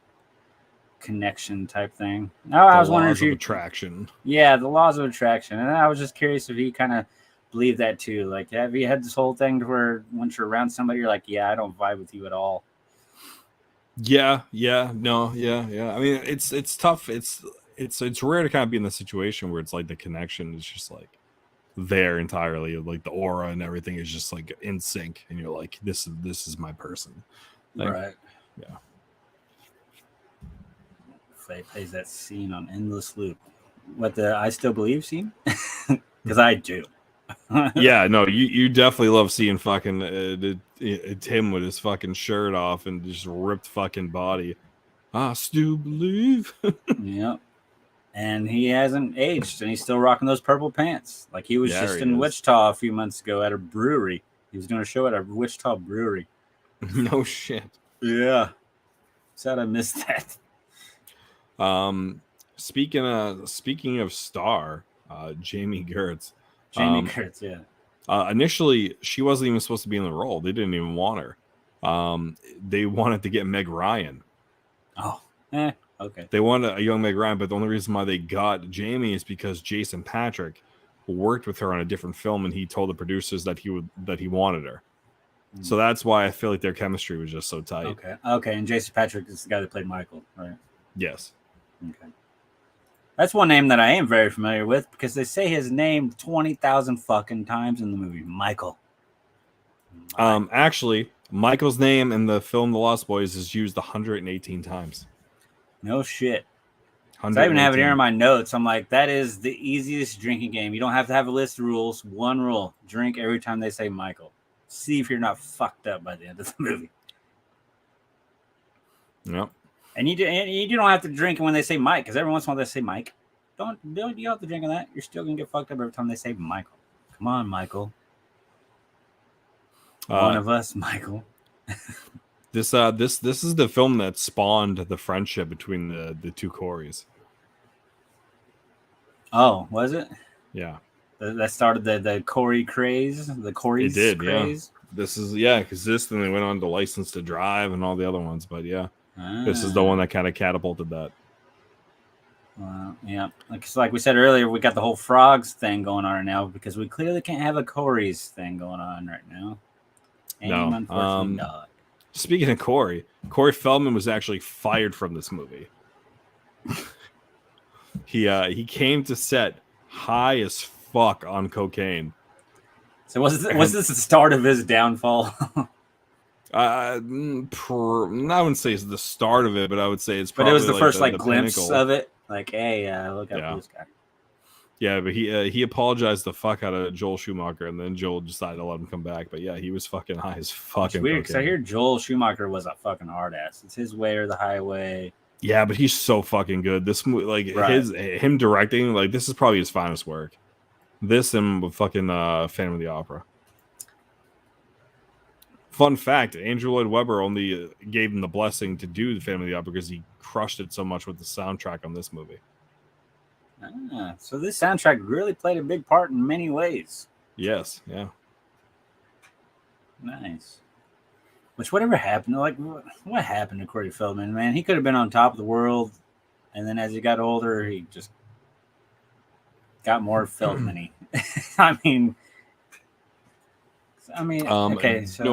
F: connection type thing. Now I was wondering if you
G: attraction.
F: Yeah, the laws of attraction, and I was just curious if you kind of believe that too. Like, have you had this whole thing to where once you're around somebody, you're like, yeah, I don't vibe with you at all.
G: Yeah. I mean, it's tough. It's rare to kind of be in the situation where it's like the connection is just like there entirely, like the aura and everything is just like in sync, and you're like, this is my person. Like,
F: Right.
G: Yeah.
F: Faye plays that scene on Endless Loop. What, the I Still Believe scene? Because I do.
G: Yeah, no, you definitely love seeing fucking Tim with his fucking shirt off and just ripped fucking body. I still believe.
F: Yep. And he hasn't aged, and he's still rocking those purple pants. Like, he was just in Wichita a few months ago at a brewery. He was doing a show at a Wichita brewery.
G: No shit.
F: Yeah. Sad I missed that.
G: Speaking of star, Jamie Gertz.
F: Jamie Gertz, yeah.
G: Initially, she wasn't even supposed to be in the role. They didn't even want her. They wanted to get Meg Ryan.
F: Oh, okay.
G: They wanted a young Meg Ryan, but the only reason why they got Jamie is because Jason Patrick worked with her on a different film, and he told the producers that he wanted her. So that's why I feel like their chemistry was just so tight.
F: Okay. And Jason Patrick is the guy that played Michael, right?
G: Yes.
F: Okay. That's one name that I am very familiar with because they say his name 20,000 fucking times in the movie. Michael.
G: Actually, Michael's name in the film The Lost Boys is used 118 times.
F: No shit. So I even have it here in my notes. I'm like, that is the easiest drinking game. You don't have to have a list of rules. One rule: drink every time they say Michael. See if you're not fucked up by the end of the movie.
G: Yep.
F: And you don't have to drink when they say Mike, because every once in a while they say Mike. You don't have to drink on that. You're still gonna get fucked up every time they say Michael. Come on, Michael. One of us, Michael.
G: This is the film that spawned the friendship between the two Coreys.
F: Oh, was it?
G: Yeah.
F: That started the Corey craze. The Corey's craze.
G: Yeah. This is because then they went on to License to Drive and all the other ones, but yeah. This is the one that kind of catapulted that.
F: Yeah. Like we said earlier, we got the whole frogs thing going on right now because we clearly can't have a Corey's thing going on right now.
G: No.
F: Unfortunately not.
G: Speaking of Corey Feldman was actually fired from this movie. He came to set high as fuck on cocaine.
F: So was this the start of his downfall?
G: I wouldn't say it's the start of it, but I would say it's probably.
F: But it was the
G: like
F: first
G: the
F: glimpse
G: pinnacle
F: of it. Like, hey, look at this guy.
G: Yeah, but he apologized the fuck out of Joel Schumacher, and then Joel decided to let him come back. But yeah, he was fucking high as fucking.
F: It's weird because I hear Joel Schumacher was a fucking hard ass. It's his way or the highway.
G: Yeah, but he's so fucking good. This movie, like him directing, like this is probably his finest work. This and fucking Phantom of the Opera. Fun fact: Andrew Lloyd Webber only gave him the blessing to do the Phantom of the Opera because he crushed it so much with the soundtrack on this movie.
F: So this soundtrack really played a big part in many ways.
G: Yes, yeah.
F: Nice. Which whatever happened? Like, what happened to Corey Feldman? Man, he could have been on top of the world, and then as he got older, he just got more Feldman-y. I mean, okay. So
G: do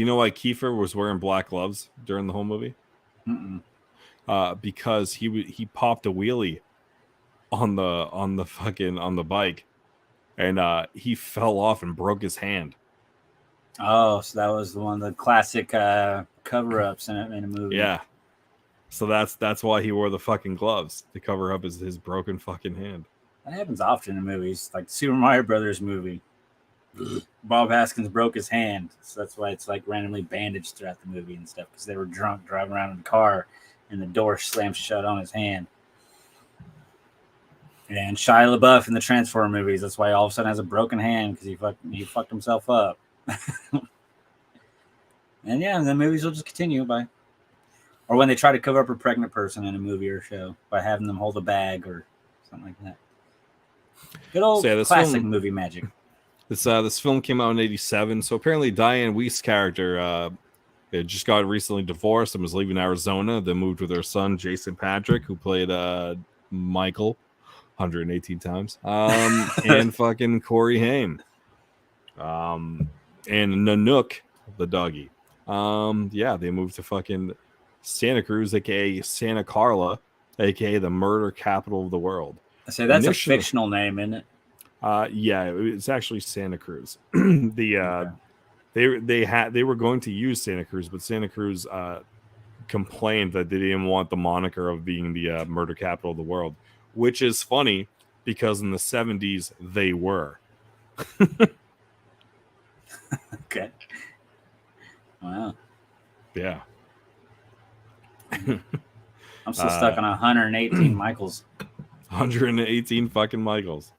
G: you know why Kiefer was wearing black gloves during the whole movie? Because he popped a wheelie on the bike, and he fell off and broke his hand.
F: Oh, so that was one of the classic cover-ups in a movie.
G: Yeah. So that's why he wore the fucking gloves to cover up his broken fucking hand.
F: That happens often in movies, like the Super Mario Brothers movie. Bob Haskins broke his hand, so that's why it's like randomly bandaged throughout the movie and stuff, because they were drunk driving around in the car and the door slammed shut on his hand. And Shia LaBeouf in the Transformer movies, that's why he all of a sudden has a broken hand, because he fucked himself up. And yeah, the movies will just continue or when they try to cover up a pregnant person in a movie or show by having them hold a bag or something like that. Good old classic movie magic.
G: This film came out in '87, so apparently Diane Weist's character They just got recently divorced and was leaving Arizona. Then moved with her son, Jason Patrick, who played Michael 118 times. And fucking Corey Haim. And Nanook, the doggy. Yeah, they moved to fucking Santa Cruz, aka Santa Carla, aka the murder capital of the world.
F: I say that's a fictional name, isn't it?
G: Yeah, it's actually Santa Cruz. They were going to use Santa Cruz, but Santa Cruz complained that they didn't want the moniker of being the murder capital of the world, which is funny because in the 70s they were.
F: Okay. Wow.
G: Yeah.
F: I'm still stuck on 118 Michaels.
G: 118 fucking Michaels.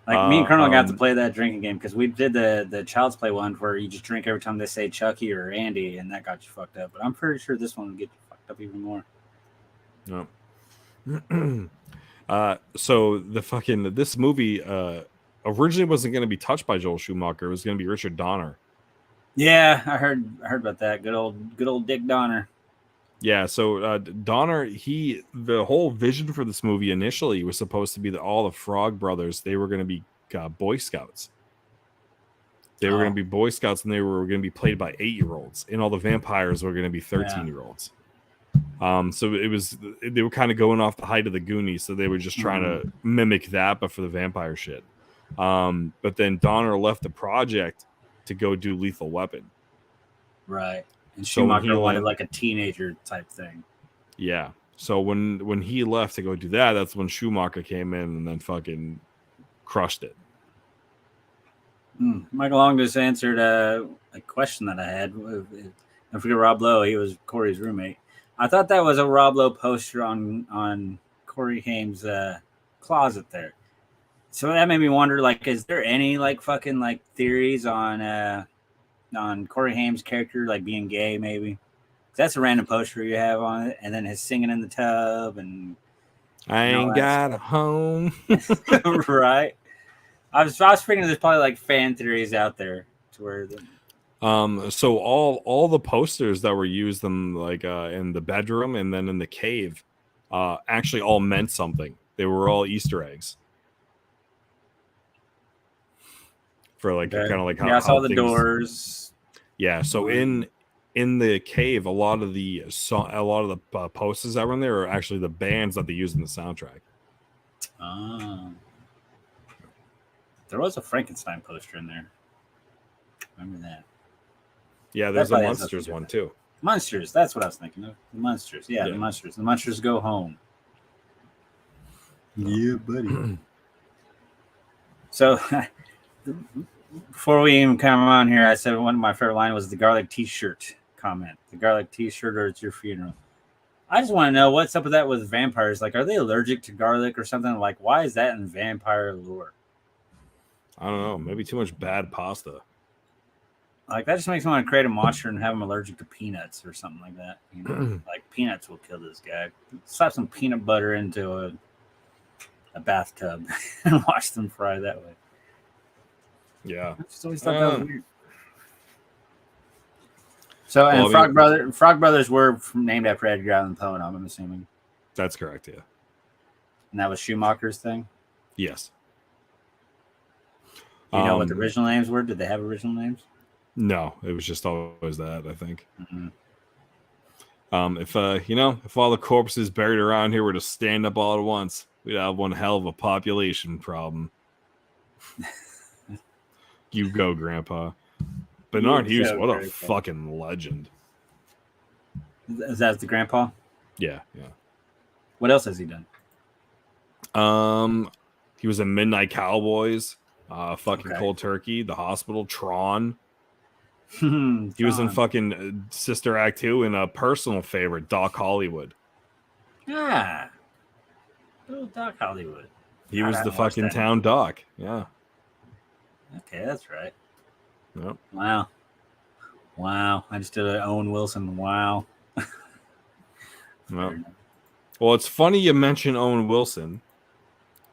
F: Like me and Colonel got to play that drinking game because we did the Child's Play one where you just drink every time they say Chucky or Andy, and that got you fucked up. But I'm pretty sure this one will get you fucked up even more.
G: No. So this movie originally wasn't going to be touched by Joel Schumacher. It was going to be Richard Donner.
F: Yeah, I heard about that. Good old Dick Donner.
G: Yeah, so Donner, the whole vision for this movie initially was supposed to be that all the Frog Brothers, they were going to be Boy Scouts. They were going to be Boy Scouts, and they were going to be played by 8-year-olds, and all the vampires were going to be 13-year-olds. So they were kind of going off the height of the Goonies, so they were just trying to mimic that, but for the vampire shit. But then Donner left the project to go do Lethal Weapon.
F: Right. And Schumacher wanted like a teenager type thing.
G: Yeah. So when he left to go do that, that's when Schumacher came in and then fucking crushed it.
F: Michael Long just answered a question that I had. I forget Rob Lowe. He was Corey's roommate. I thought that was a Rob Lowe poster on Corey Haim's closet there. So that made me wonder, like, is there any like fucking like theories on Corey Haim's character like being gay? Maybe that's a random poster you have on it, and then his singing in the tub and
G: I ain't got a home.
F: Right. I was figuring there's probably like fan theories out there to where
G: so all the posters that were used in in the bedroom and then in the cave actually all meant something. They were all Easter eggs. For like kind of like how
F: I saw the
G: things,
F: doors.
G: Yeah, so in the cave, a lot of the posters that were in there are actually the bands that they used in the soundtrack.
F: Oh. There was a Frankenstein poster in there. Remember that?
G: Yeah, there's a Monsters one too.
F: Monsters, that's what I was thinking of. The Monsters. Yeah, the Monsters. The Monsters Go Home. Yeah, buddy. So before we even come on here, I said one of my favorite lines was the garlic t-shirt comment. The garlic t-shirt, or it's your funeral. I just want to know what's up with that with vampires. Like, are they allergic to garlic or something? Like, why is that in vampire lore?
G: I don't know. Maybe too much bad pasta.
F: Like, that just makes me want to create a monster and have him allergic to peanuts or something like that. You know? Like, peanuts will kill this guy. Slap some peanut butter into a bathtub and watch them fry that way.
G: Yeah.
F: I just always thought that was weird. So, and Frog Brothers were named after Edgar Allan Poe, I'm assuming.
G: That's correct, yeah.
F: And that was Schumacher's thing?
G: Yes.
F: Do you know what the original names were? Did they have original names?
G: No, it was just always that, I think.
F: Mm-hmm.
G: If all the corpses buried around here were to stand up all at once, we'd have one hell of a population problem. You go, Grandpa. Bernard Hughes, what a fucking legend.
F: Is that the grandpa?
G: Yeah.
F: What else has he done?
G: He was in Midnight Cowboys, Cold Turkey, The Hospital, Tron. He was in fucking Sister Act 2 and a personal favorite, Doc Hollywood.
F: Ah. Little Doc Hollywood.
G: He was the fucking town doc. Yeah.
F: Okay, that's right.
G: Yep.
F: Wow. I just did an Owen Wilson. Wow.
G: Well, it's funny you mention Owen Wilson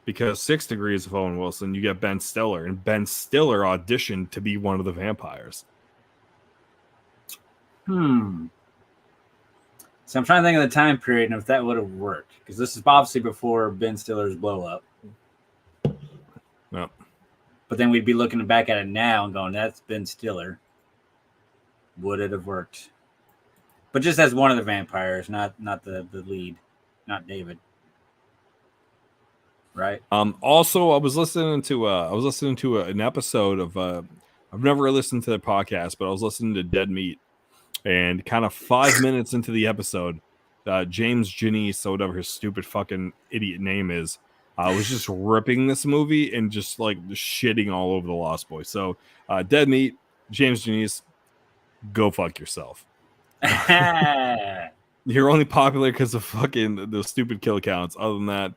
G: because 6 Degrees of Owen Wilson, you get Ben Stiller, and Ben Stiller auditioned to be one of the vampires.
F: So I'm trying to think of the time period and if that would have worked, because this is obviously before Ben Stiller's blow up.
G: Yep.
F: But then we'd be looking back at it now and going, "That's Ben Stiller." Would it have worked? But just as one of the vampires, not the lead, not David. Right.
G: Also, I was listening to an episode of I've never listened to the podcast, but I was listening to Dead Meat, and kind of 5 minutes into the episode, James Janice, or whatever his stupid fucking idiot name is, was just ripping this movie and just like shitting all over the Lost Boys. So, Dead Meat, James Janice, go fuck yourself. You're only popular because of fucking the stupid kill counts. Other than that,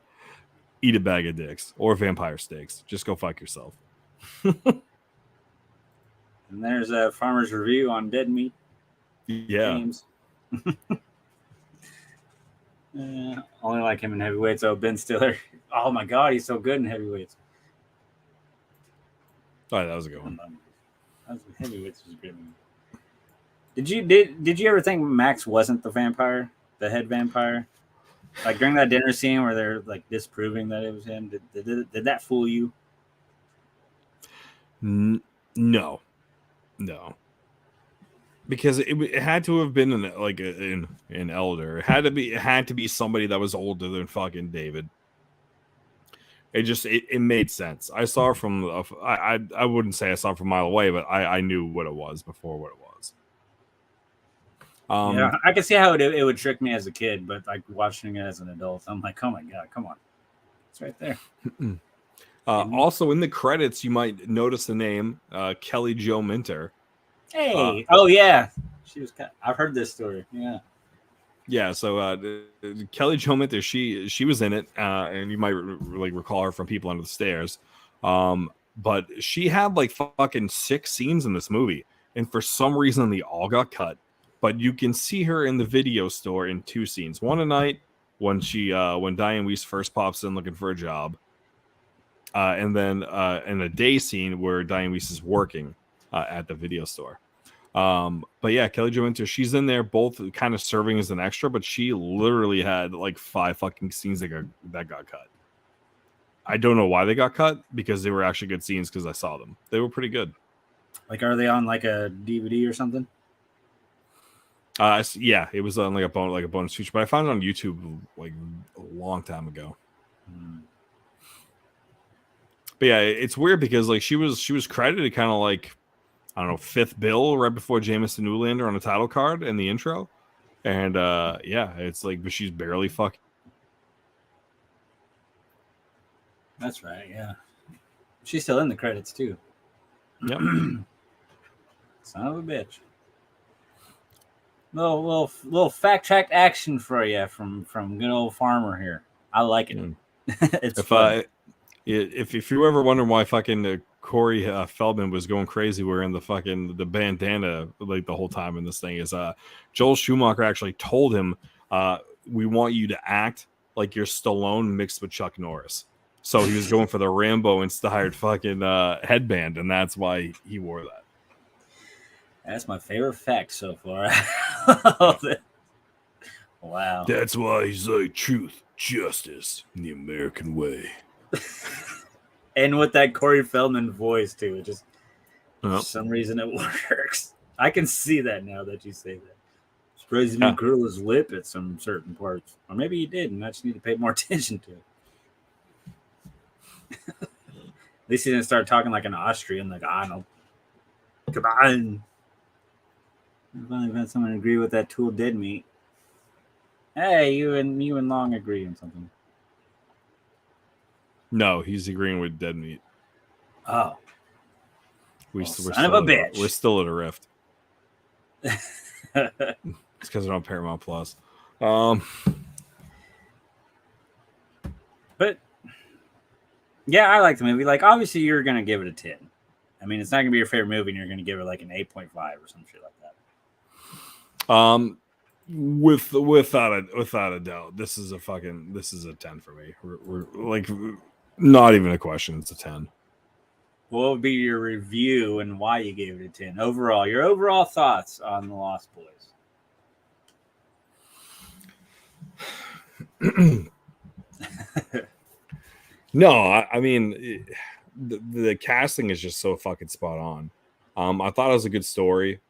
G: eat a bag of dicks or vampire steaks. Just go fuck yourself.
F: And there's a farmer's review on Dead Meat.
G: Yeah.
F: Games. Only like him in heavyweights. Oh, Ben Stiller. Oh my God, he's so good in heavyweights.
G: Oh, that was a good one.
F: Heavyweights was a good one. Did you ever think Max wasn't the vampire, the head vampire? Like during that dinner scene where they're like disproving that it was him, did that fool you?
G: No, because it had to have been an elder. It had to be somebody that was older than fucking David. It made sense. I saw from I wouldn't say I saw from a mile away, but I knew what it was before what it was.
F: Yeah, I can see how it would trick me as a kid, but like watching it as an adult, I'm like, oh my God, come on, it's right there.
G: Also, in the credits, you might notice the name Kelly Jo Minter.
F: Hey, oh yeah, she was. I've heard this story. Yeah.
G: So Kelly Jo Minter, she was in it, and you might recall her from People Under the Stairs. But she had like fucking 6 scenes in this movie, and for some reason they all got cut. But you can see her in the video store in 2 scenes. One at night when Diane Weiss first pops in looking for a job, and then in a day scene where Diane Weiss is working at the video store. But yeah, Kelly Jo Minter, she's in there both kind of serving as an extra, but she literally had like 5 fucking scenes that got cut. I don't know why they got cut, because they were actually good scenes because I saw them. They were pretty good.
F: Like, are they on like a DVD or something?
G: Yeah, it was on like a bonus feature, but I found it on YouTube like a long time ago. But yeah, it's weird because like she was credited kind of like, I don't know, 5th bill right before Jameson Newlander on the title card in the intro, and yeah, it's like, but she's barely fucking.
F: That's right. Yeah, she's still in the credits too.
G: Yep.
F: Son of a bitch. Little fact check action for you from good old Farmer here. I like it. It's fun.
G: If you ever wonder why fucking Corey Feldman was going crazy wearing the bandana like the whole time in this thing, is Joel Schumacher actually told him, we want you to act like you're Stallone mixed with Chuck Norris. So he was going for the Rambo inspired fucking headband, and that's why he wore that.
F: That's my favorite fact so far. Wow.
G: That's why he's like truth, justice, and the American way.
F: And with that Corey Feldman voice too, it just for some reason it works. I can see that now that you say that. Surprised he didn't curl his lip at some certain parts, or maybe he did, and I just need to pay more attention to it. At least he didn't start talking like an Austrian, like Arnold. Come on. I've finally had someone agree with that Tool Dead Meat. Hey, you and Long agree on something.
G: No, he's agreeing with Dead Meat.
F: Oh.
G: We're
F: son of a bitch.
G: We're still at a rift. It's because they're on Paramount Plus.
F: But yeah, I like the movie. Like, obviously, you're gonna give it a 10. I mean, it's not gonna be your favorite movie, and you're gonna give it like an 8.5 or some shit like that.
G: Without a doubt, this is a 10 for me. We're like, not even a question. It's a 10.
F: What would be your review and why you gave it a 10? Overall, your overall thoughts on The Lost Boys.
G: No, I mean, the casting is just so fucking spot on. I thought it was a good story.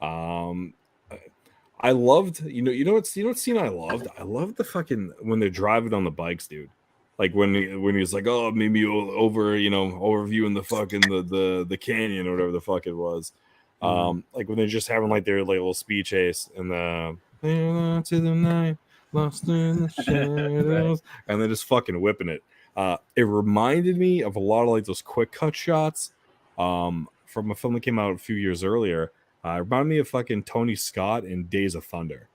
G: I loved, you know what scene I loved? I loved the fucking when they're driving on the bikes, dude. Like when he's like, oh, maybe over, overviewing the fucking the canyon or whatever the fuck it was. Like when they're just having like their like little speed chase and the to the night, lost in the shadows, and they're just fucking whipping it. It reminded me of a lot of like those quick cut shots from a film that came out a few years earlier. It reminded me of fucking Tony Scott in Days of Thunder.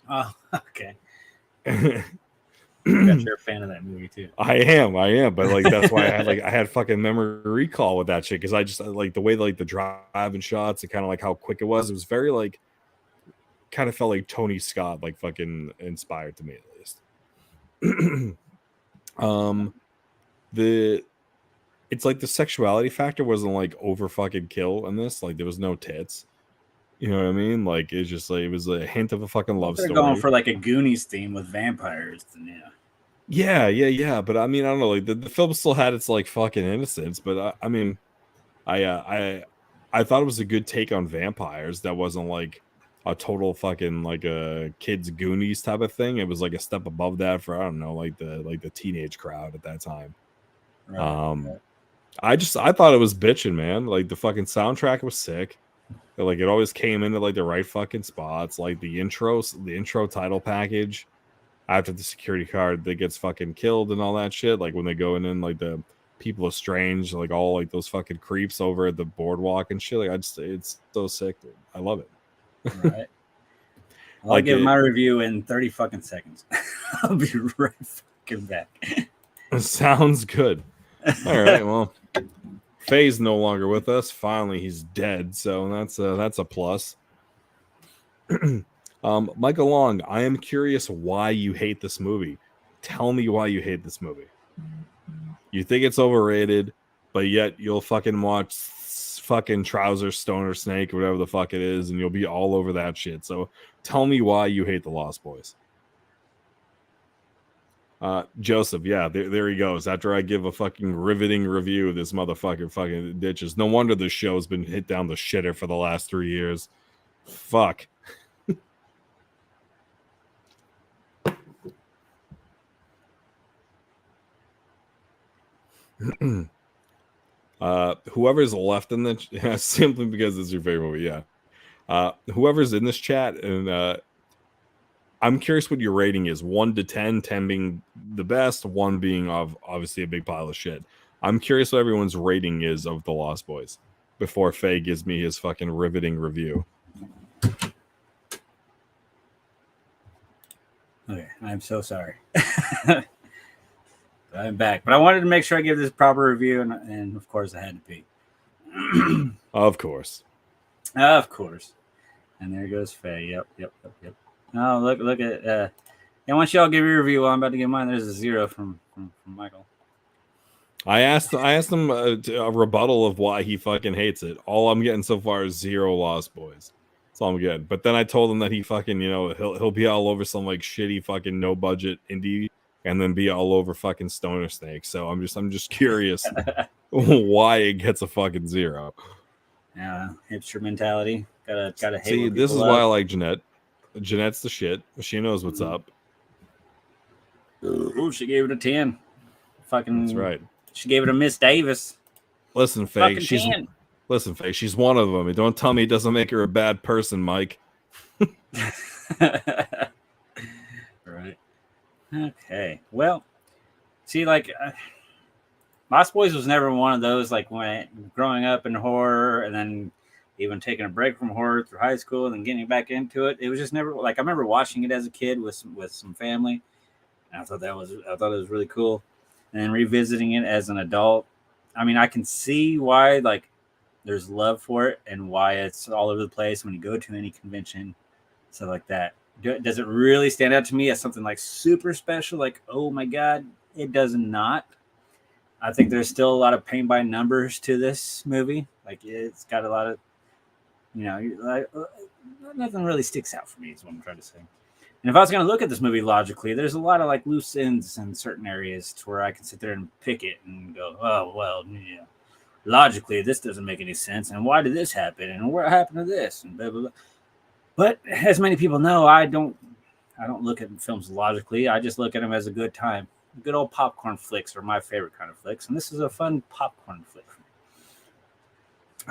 F: Oh, okay. You're a fan of that movie too.
G: I am, but like that's why I had fucking memory recall with that shit because I just like the way like the driving shots and kind of like how quick it was. It was very like kind of felt like Tony Scott like fucking inspired to me at least. It's like the sexuality factor wasn't like over fucking kill in this. Like there was no tits. You know what I mean? Like it's just like it was a hint of a fucking love story.
F: They're going for like a Goonies theme with vampires,
G: Yeah. But I mean, I don't know. Like the film still had its like fucking innocence. But I mean, I thought it was a good take on vampires. That wasn't like a total fucking like a kids Goonies type of thing. It was like a step above that for I don't know, like the teenage crowd at that time. Right. I thought it was bitching, man. Like the fucking soundtrack was sick. Like it always came into like the right fucking spots. Like the intro title package after the security card that gets fucking killed and all that shit. Like when they go in like the People are Strange, like all like those fucking creeps over at the boardwalk and shit. Like it's so sick, dude. I love it.
F: Right. I'll give my review in 30 fucking seconds. I'll be right fucking back.
G: Sounds good. All right, well, Faye's no longer with us. Finally, he's dead, so that's a plus. Michael Long, I am curious why you hate this movie. Tell me why you hate this movie. You think it's overrated, but yet you'll fucking watch fucking Trouser Stoner Snake or whatever the fuck it is, and you'll be all over that shit. So tell me why you hate The Lost Boys. Joseph, yeah, there he goes. After I give a fucking riveting review, this motherfucker fucking ditches. No wonder this show's been hit down the shitter for the last 3 years. Fuck. Whoever's left in the simply because it's your favorite movie, yeah. Whoever's in this chat, and I'm curious what your rating is. 1 to 10, 10 being the best, 1 being obviously a big pile of shit. I'm curious what everyone's rating is of The Lost Boys before Faye gives me his fucking riveting review.
F: Okay, I'm so sorry. I'm back, but I wanted to make sure I give this proper review, and of course I had to pee.
G: Of course.
F: And there goes Faye. Yep. Oh, look at and once y'all give your review, I'm about to give mine. There's a 0 from Michael.
G: I asked him a rebuttal of why he fucking hates it. All I'm getting so far is 0 Lost Boys. That's all I'm getting. But then I told him that he fucking, he'll be all over some like shitty fucking no budget indie, and then be all over fucking Stoner Snake. So I'm just curious why it gets a fucking 0.
F: Yeah, hipster mentality. Gotta hate.
G: See, this is why I like Jeanette. Jeanette's the shit. She knows what's up.
F: Ooh, she gave it a 10. Fucking.
G: That's right.
F: She gave it a Miss Davis.
G: Listen, Faye. She's one of them. Don't tell me it doesn't make her a bad person, Mike.
F: Right. Okay. Well, see, like, Lost Boys was never one of those, like, when growing up in horror and then even taking a break from horror through high school and then getting back into it. It was just never, like, I remember watching it as a kid with some family. And I thought it was really cool. And then revisiting it as an adult, I mean, I can see why, like, there's love for it and why it's all over the place when you go to any convention, stuff like that. Does it really stand out to me as something like super special? Like, oh my God, it does not. I think there's still a lot of paint by numbers to this movie. Like it's got a lot of, like nothing really sticks out for me. Is what I'm trying to say. And if I was going to look at this movie logically, there's a lot of like loose ends in certain areas to where I can sit there and pick it and go, oh well, yeah. Logically, this doesn't make any sense. And why did this happen? And what happened to this? And blah blah blah. But as many people know, I don't look at films logically. I just look at them as a good time. Good old popcorn flicks are my favorite kind of flicks, and this is a fun popcorn flick for me.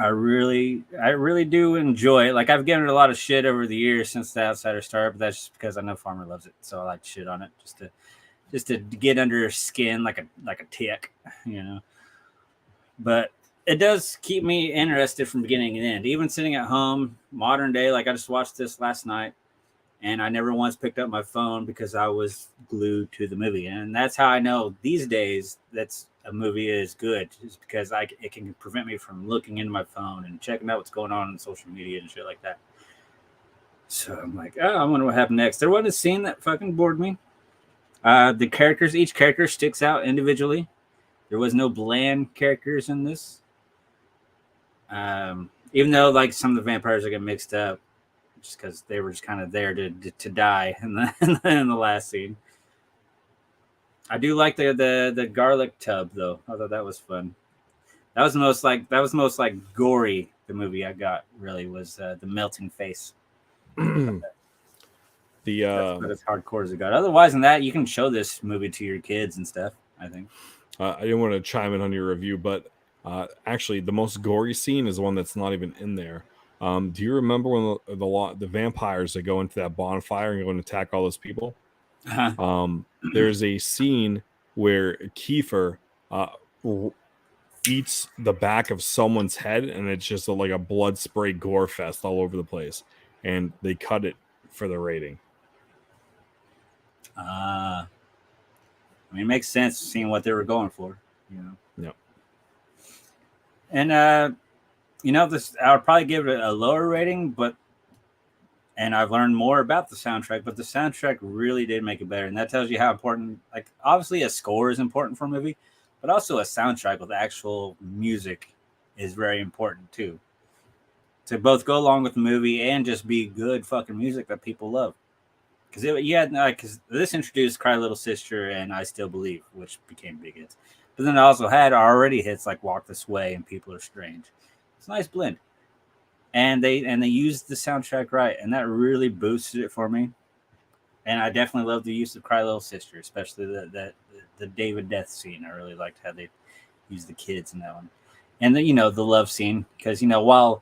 F: I really do enjoy it. Like I've given it a lot of shit over the years since The Outsider started, but that's just because I know Farmer loves it, so I like to shit on it just to get under her skin like a tick, But it does keep me interested from beginning to end. Even sitting at home, modern day, like I just watched this last night, and I never once picked up my phone because I was glued to the movie. And that's how I know these days that's a movie is good, just because it can prevent me from looking into my phone and checking out what's going on social media and shit like that. So I'm like, oh, I wonder what happened next. There wasn't a scene that fucking bored me. The characters, each character sticks out individually. There was no bland characters in this. Even though like some of the vampires are getting mixed up, just because they were just kind of there to die in the last scene. I do like the garlic tub though. I thought that was fun. That was the most gory the movie I got really was the melting face. That's as hardcore as it got. Otherwise than that, you can show this movie to your kids and stuff, I think.
G: I didn't want to chime in on your review, but actually the most gory scene is the one that's not even in there. Do you remember when the vampires that go into that bonfire and go and attack all those people?
F: Uh-huh.
G: There's a scene where Kiefer eats the back of someone's head, and it's just like a blood spray gore fest all over the place. And they cut it for the rating.
F: I mean, it makes sense seeing what they were going for,
G: Yep.
F: And this I would probably give it a lower rating, and I've learned more about the soundtrack, but the soundtrack really did make it better. And that tells you how important, like, obviously a score is important for a movie, but also a soundtrack with actual music is very important too. To both go along with the movie and just be good fucking music that people love. Because this introduced Cry Little Sister and I Still Believe, which became big hits. But then it also had already hits like Walk This Way and People Are Strange. It's a nice blend. And they used the soundtrack right, and that really boosted it for me. And I definitely love the use of Cry Little Sister, especially the David death scene. I really liked how they used the kids in that one. And the love scene, because while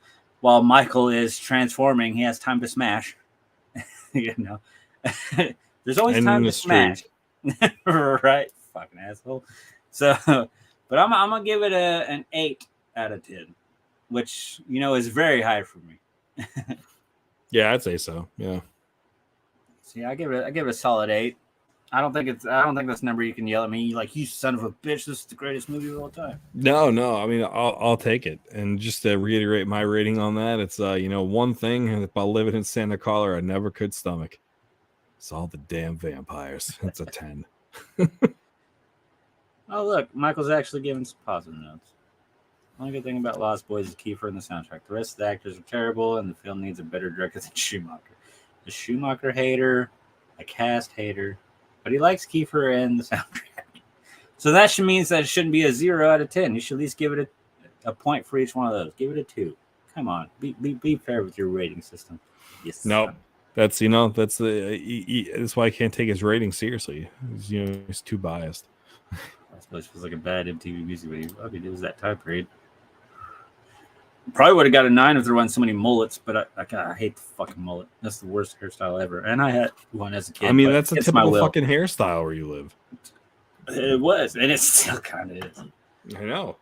F: Michael is transforming, he has time to smash. There's always time to smash. Right? Fucking asshole. So, but I'm gonna give it an 8 out of 10. Which is very high for me.
G: Yeah, I'd say so. Yeah.
F: See, I give it a solid 8. I don't think that's a number you can yell at me like, you son of a bitch. This is the greatest movie of all time.
G: No. I mean, I'll take it. And just to reiterate my rating on that, it's one thing about living in Santa Clara I never could stomach. It's all the damn vampires. It's a 10.
F: Oh look, Michael's actually giving some positive notes. The only good thing about Lost Boys is Kiefer and the soundtrack. The rest of the actors are terrible, and the film needs a better director than Schumacher. The Schumacher hater, a cast hater, but he likes Kiefer and the soundtrack. So that means that it shouldn't be a 0 out of 10. You should at least give it a point for each one of those. Give it a 2. Come on, be fair with your rating system. Yes.
G: Nope. That's that's why I can't take his rating seriously. He's too biased.
F: I suppose it feels like a bad MTV music video. Okay, it was that time period. Probably would have got a 9 if there wasn't so many mullets, but I hate the fucking mullet. That's the worst hairstyle ever. And I had one as a kid.
G: I mean, that's a typical fucking hairstyle where you live.
F: It was, and it still kind of is.
G: I know.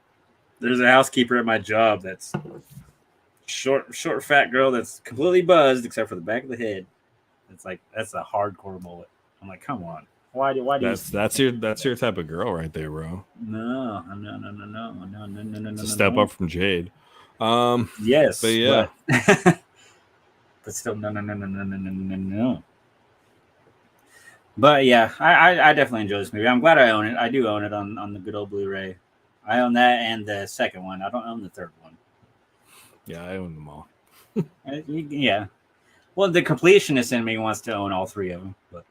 F: There's a housekeeper at my job that's short, fat girl that's completely buzzed except for the back of the head. It's like that's a hardcore mullet. I'm like, come on. Why do
G: that's your type of girl right there, bro?
F: No.
G: It's a step up from Jade.
F: Yes,
G: but yeah,
F: but still no. But yeah, I definitely enjoy this movie. I'm glad I own it. I do own it on the good old Blu-ray. I own that and the second one. I don't own the third one.
G: Yeah, I own them all.
F: Yeah. Well, the completionist in me wants to own all three of them, but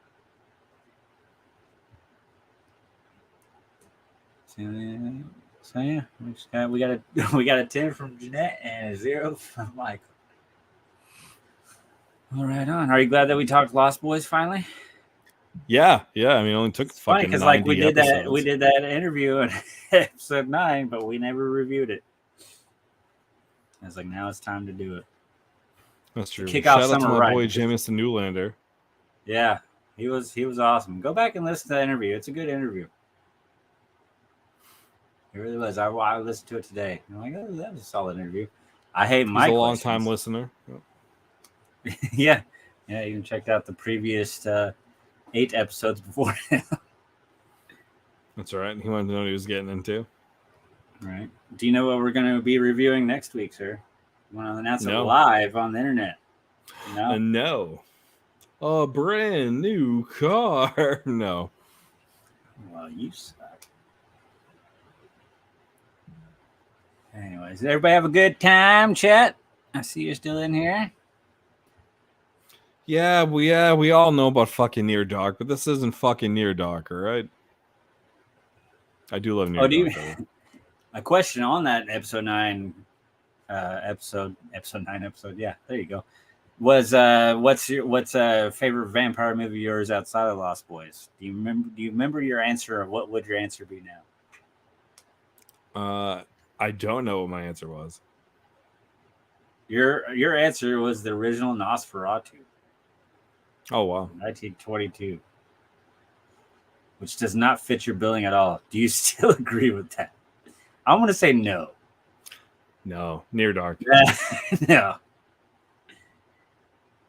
F: so yeah, we got a 10 from Jeanette and a 0 from Michael. All right, on. Are you glad that we talked Lost Boys finally?
G: Yeah. I mean, it only took
F: Funny
G: fucking
F: because
G: 90
F: like we did
G: episodes.
F: that interview in episode 9, but we never reviewed it. I was like, now it's time to do it.
G: That's true.
F: Kick off
G: Shout out to
F: summer
G: my
F: right.
G: boy Jamison Newlander.
F: Yeah, he was awesome. Go back and listen to that interview. It's a good interview. It really was. I listened to it today. I'm like, oh, that was a solid interview. I hate
G: He's
F: my
G: a long time listener.
F: Yeah, even checked out the previous 8 episodes before.
G: That's all right. He wanted to know what he was getting into.
F: Right. Do you know what we're going to be reviewing next week, sir? You want to announce it
G: No.
F: live on the internet? No.
G: No. A brand new car. No.
F: Well, you suck. Anyways, did everybody have a good time, chat? I see you're still in here.
G: Yeah, we all know about fucking Near Dark, but this isn't fucking Near Dark, all right? I do love Near Dark. Though.
F: A question on that episode 9 episode. Yeah, there you go. Was what's a favorite vampire movie of yours outside of Lost Boys? Do you remember your answer, or what would your answer be now?
G: I don't know what my answer was.
F: Your answer was the original Nosferatu.
G: Oh wow.
F: 1922. Which does not fit your billing at all. Do you still agree with that? I'm going to say no.
G: No, Near Dark.
F: No.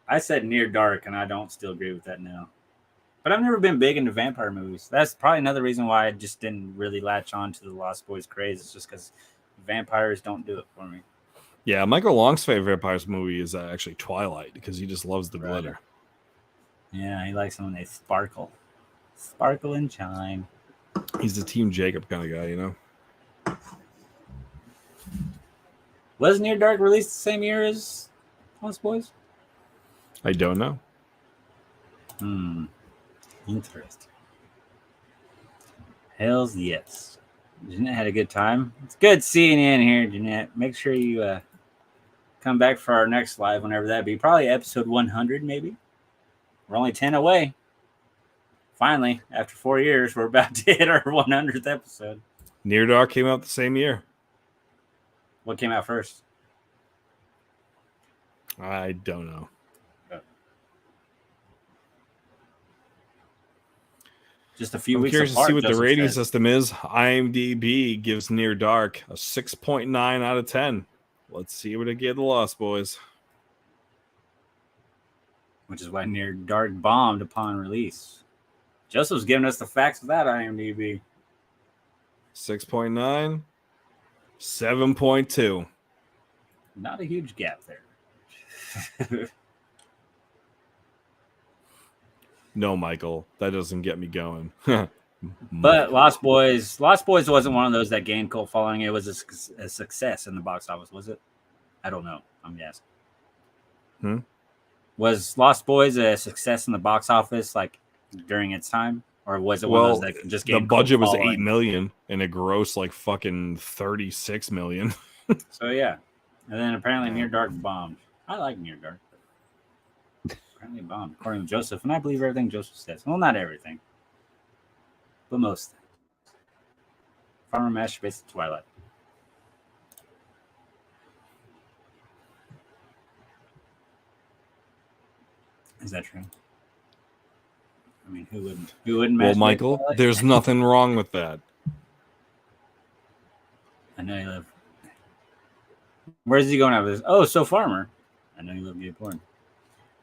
F: I said Near Dark, and I don't still agree with that now. But I've never been big into vampire movies. That's probably another reason why I just didn't really latch on to the Lost Boys craze. It's just because vampires don't do it for me.
G: Yeah, Michael Long's favorite vampires movie is actually Twilight because he just loves the glitter.
F: Yeah, he likes them when they sparkle. Sparkle and shine.
G: He's the Team Jacob kind of guy, you know?
F: Was Near Dark released the same year as Lost Boys?
G: I don't know.
F: Interesting. Hells yes. Jeanette had a good time. It's good seeing you in here, Jeanette. Make sure you come back for our next live, whenever that be. Probably episode 100, maybe. We're only 10 away. Finally, after 4 years, we're about to hit our 100th episode.
G: Near Dark came out the same year.
F: What came out first?
G: I don't know.
F: Just a few
G: I'm
F: weeks
G: curious
F: apart,
G: to see what the
F: Joseph
G: rating
F: said.
G: system is. IMDb gives Near Dark a 6.9 out of 10. Let's see what it gave the Lost Boys.
F: Which is why Near Dark bombed upon release. Joseph's giving us the facts of that IMDb.
G: 6.9, 7.2.
F: Not a huge gap there.
G: No, Michael, that doesn't get me going.
F: But Lost Boys wasn't one of those that gained cult following. It was a success in the box office, was it? I don't know. I'm guessing. Was Lost Boys a success in the box office, like during its time, or was it one of those that just
G: the
F: gained
G: budget
F: cult
G: was
F: following?
G: $8 million and it grossed like fucking $36 million.
F: So yeah, and then apparently Near Dark bombed. I like Near Dark. Apparently bombed, according to Joseph, and I believe everything Joseph says. Well, not everything, but most. Farmer masturbates to Twilight. Is that true? I mean, who wouldn't? Who wouldn't?
G: Well,
F: masturbate
G: Michael,
F: to Twilight?
G: there's nothing wrong with that.
F: I know you live. Where's he going after this? Oh, so Farmer. I know you love gay porn.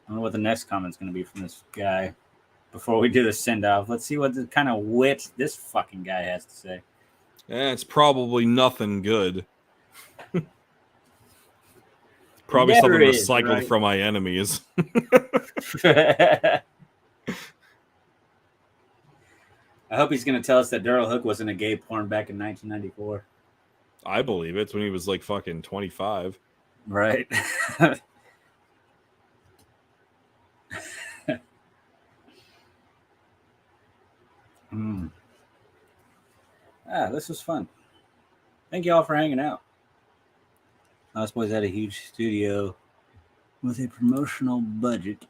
F: I wonder what the next comment's going to be from this guy before we do the send off. Let's see what the kind of wit this fucking guy has to say.
G: It's probably nothing good. Probably
F: Never
G: something
F: is,
G: recycled
F: right?
G: from my enemies.
F: I hope he's going to tell us that Daryl Hook wasn't a gay porn back in 1994.
G: I believe it's when he was like fucking 25.
F: Right. This was fun. Thank you all for hanging out. Lost Boys had a huge studio with a promotional budget.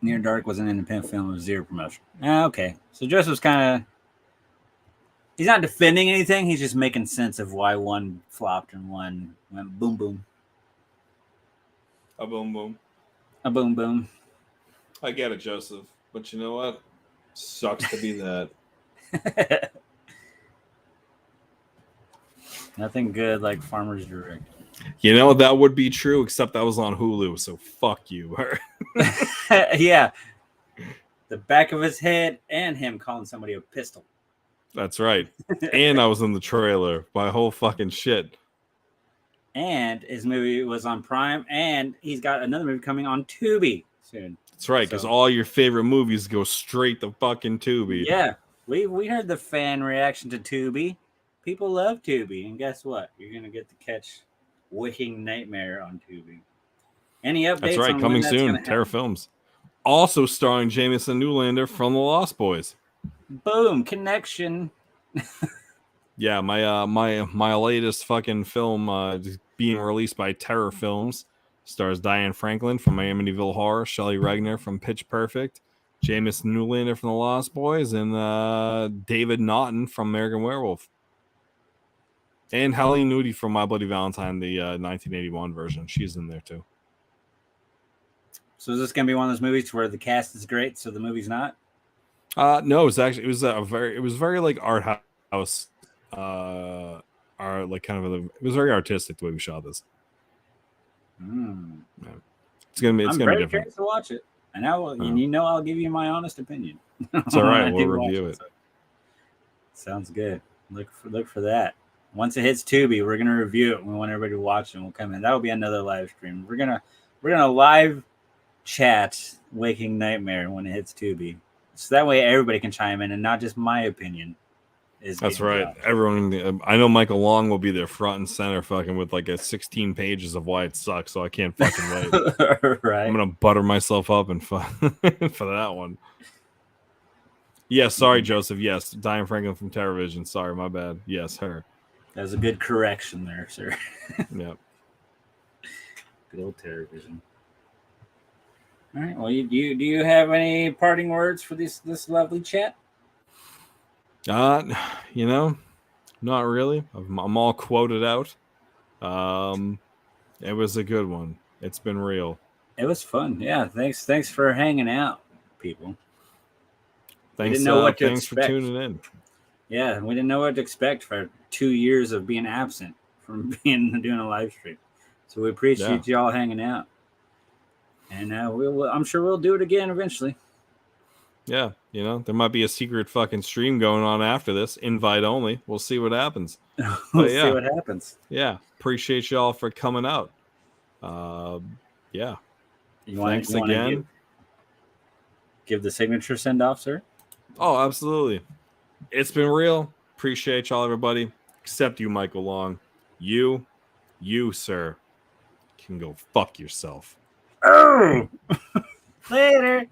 F: Near Dark was an independent film with zero promotion. Okay. So Joseph's kind of... He's not defending anything. He's just making sense of why one flopped and one went boom, boom.
G: A boom, boom.
F: A boom, boom.
G: I get it, Joseph. But you know what? Sucks to be that.
F: Nothing good like Farmer's Direct.
G: You know, that would be true, except that was on Hulu, so fuck you.
F: Yeah. The back of his head and him calling somebody a pistol.
G: That's right. And I was in the trailer. My whole fucking shit.
F: And his movie was on Prime, and he's got another movie coming on Tubi soon.
G: That's right, because all your favorite movies go straight to fucking Tubi.
F: Yeah. We heard the fan reaction to Tubi. People love Tubi, and guess what? You're going to get to catch Waking Nightmare on Tubi. Any updates?
G: That's right, coming soon. Terror Films. Also starring Jameson Newlander from The Lost Boys.
F: Boom, connection.
G: Yeah, my latest fucking film being released by Terror Films stars Diane Franklin from Amityville Horror, Shelley Regner from Pitch Perfect, Jameson Newlander from The Lost Boys, and David Naughton from American Werewolf. And Hallie Nudie from My Bloody Valentine, the 1981 version. She's in there too.
F: So is this going to be one of those movies where the cast is great, so the movie's not?
G: No, it was very like art house, like kind of it was very artistic the way we shot this. Yeah. It's gonna be different.
F: Curious to watch it, and I'll give you my honest opinion.
G: It's all right. We'll review it.
F: Sounds good. Look for that. Once it hits Tubi, we're gonna review it. We want everybody to watch it. We'll come in. That will be another live stream. We're gonna live chat Waking Nightmare when it hits Tubi, so that way everybody can chime in and not just my opinion.
G: That's right. Everyone. I know Michael Long will be there front and center, fucking with like 16 pages of why it sucks. So I can't fucking wait.
F: Right.
G: I'm gonna butter myself up and for that one. Yes, sorry, Joseph. Yes, Diane Franklin from TerrorVision. Sorry, my bad. Yes, her.
F: That was a good correction there, sir.
G: Yep.
F: Good old TerrorVision. All right. Well, do you have any parting words for this lovely chat?
G: Not really. I'm all quoted out. It was a good one. It's been real.
F: It was fun. Yeah. Thanks for hanging out, people.
G: Thanks for tuning in.
F: Yeah, we didn't know what to expect for 2 years of being absent from doing a live stream. So we appreciate y'all hanging out. And I'm sure we'll do it again eventually.
G: Yeah, there might be a secret fucking stream going on after this, invite only. We'll see what happens.
F: We'll see what happens.
G: Yeah, appreciate y'all for coming out. Yeah. Thanks again.
F: Give the signature send off, sir.
G: Oh, absolutely. It's been real. Appreciate y'all, everybody. Except you, Michael Long. You, sir, can go fuck yourself.
F: Oh! Later.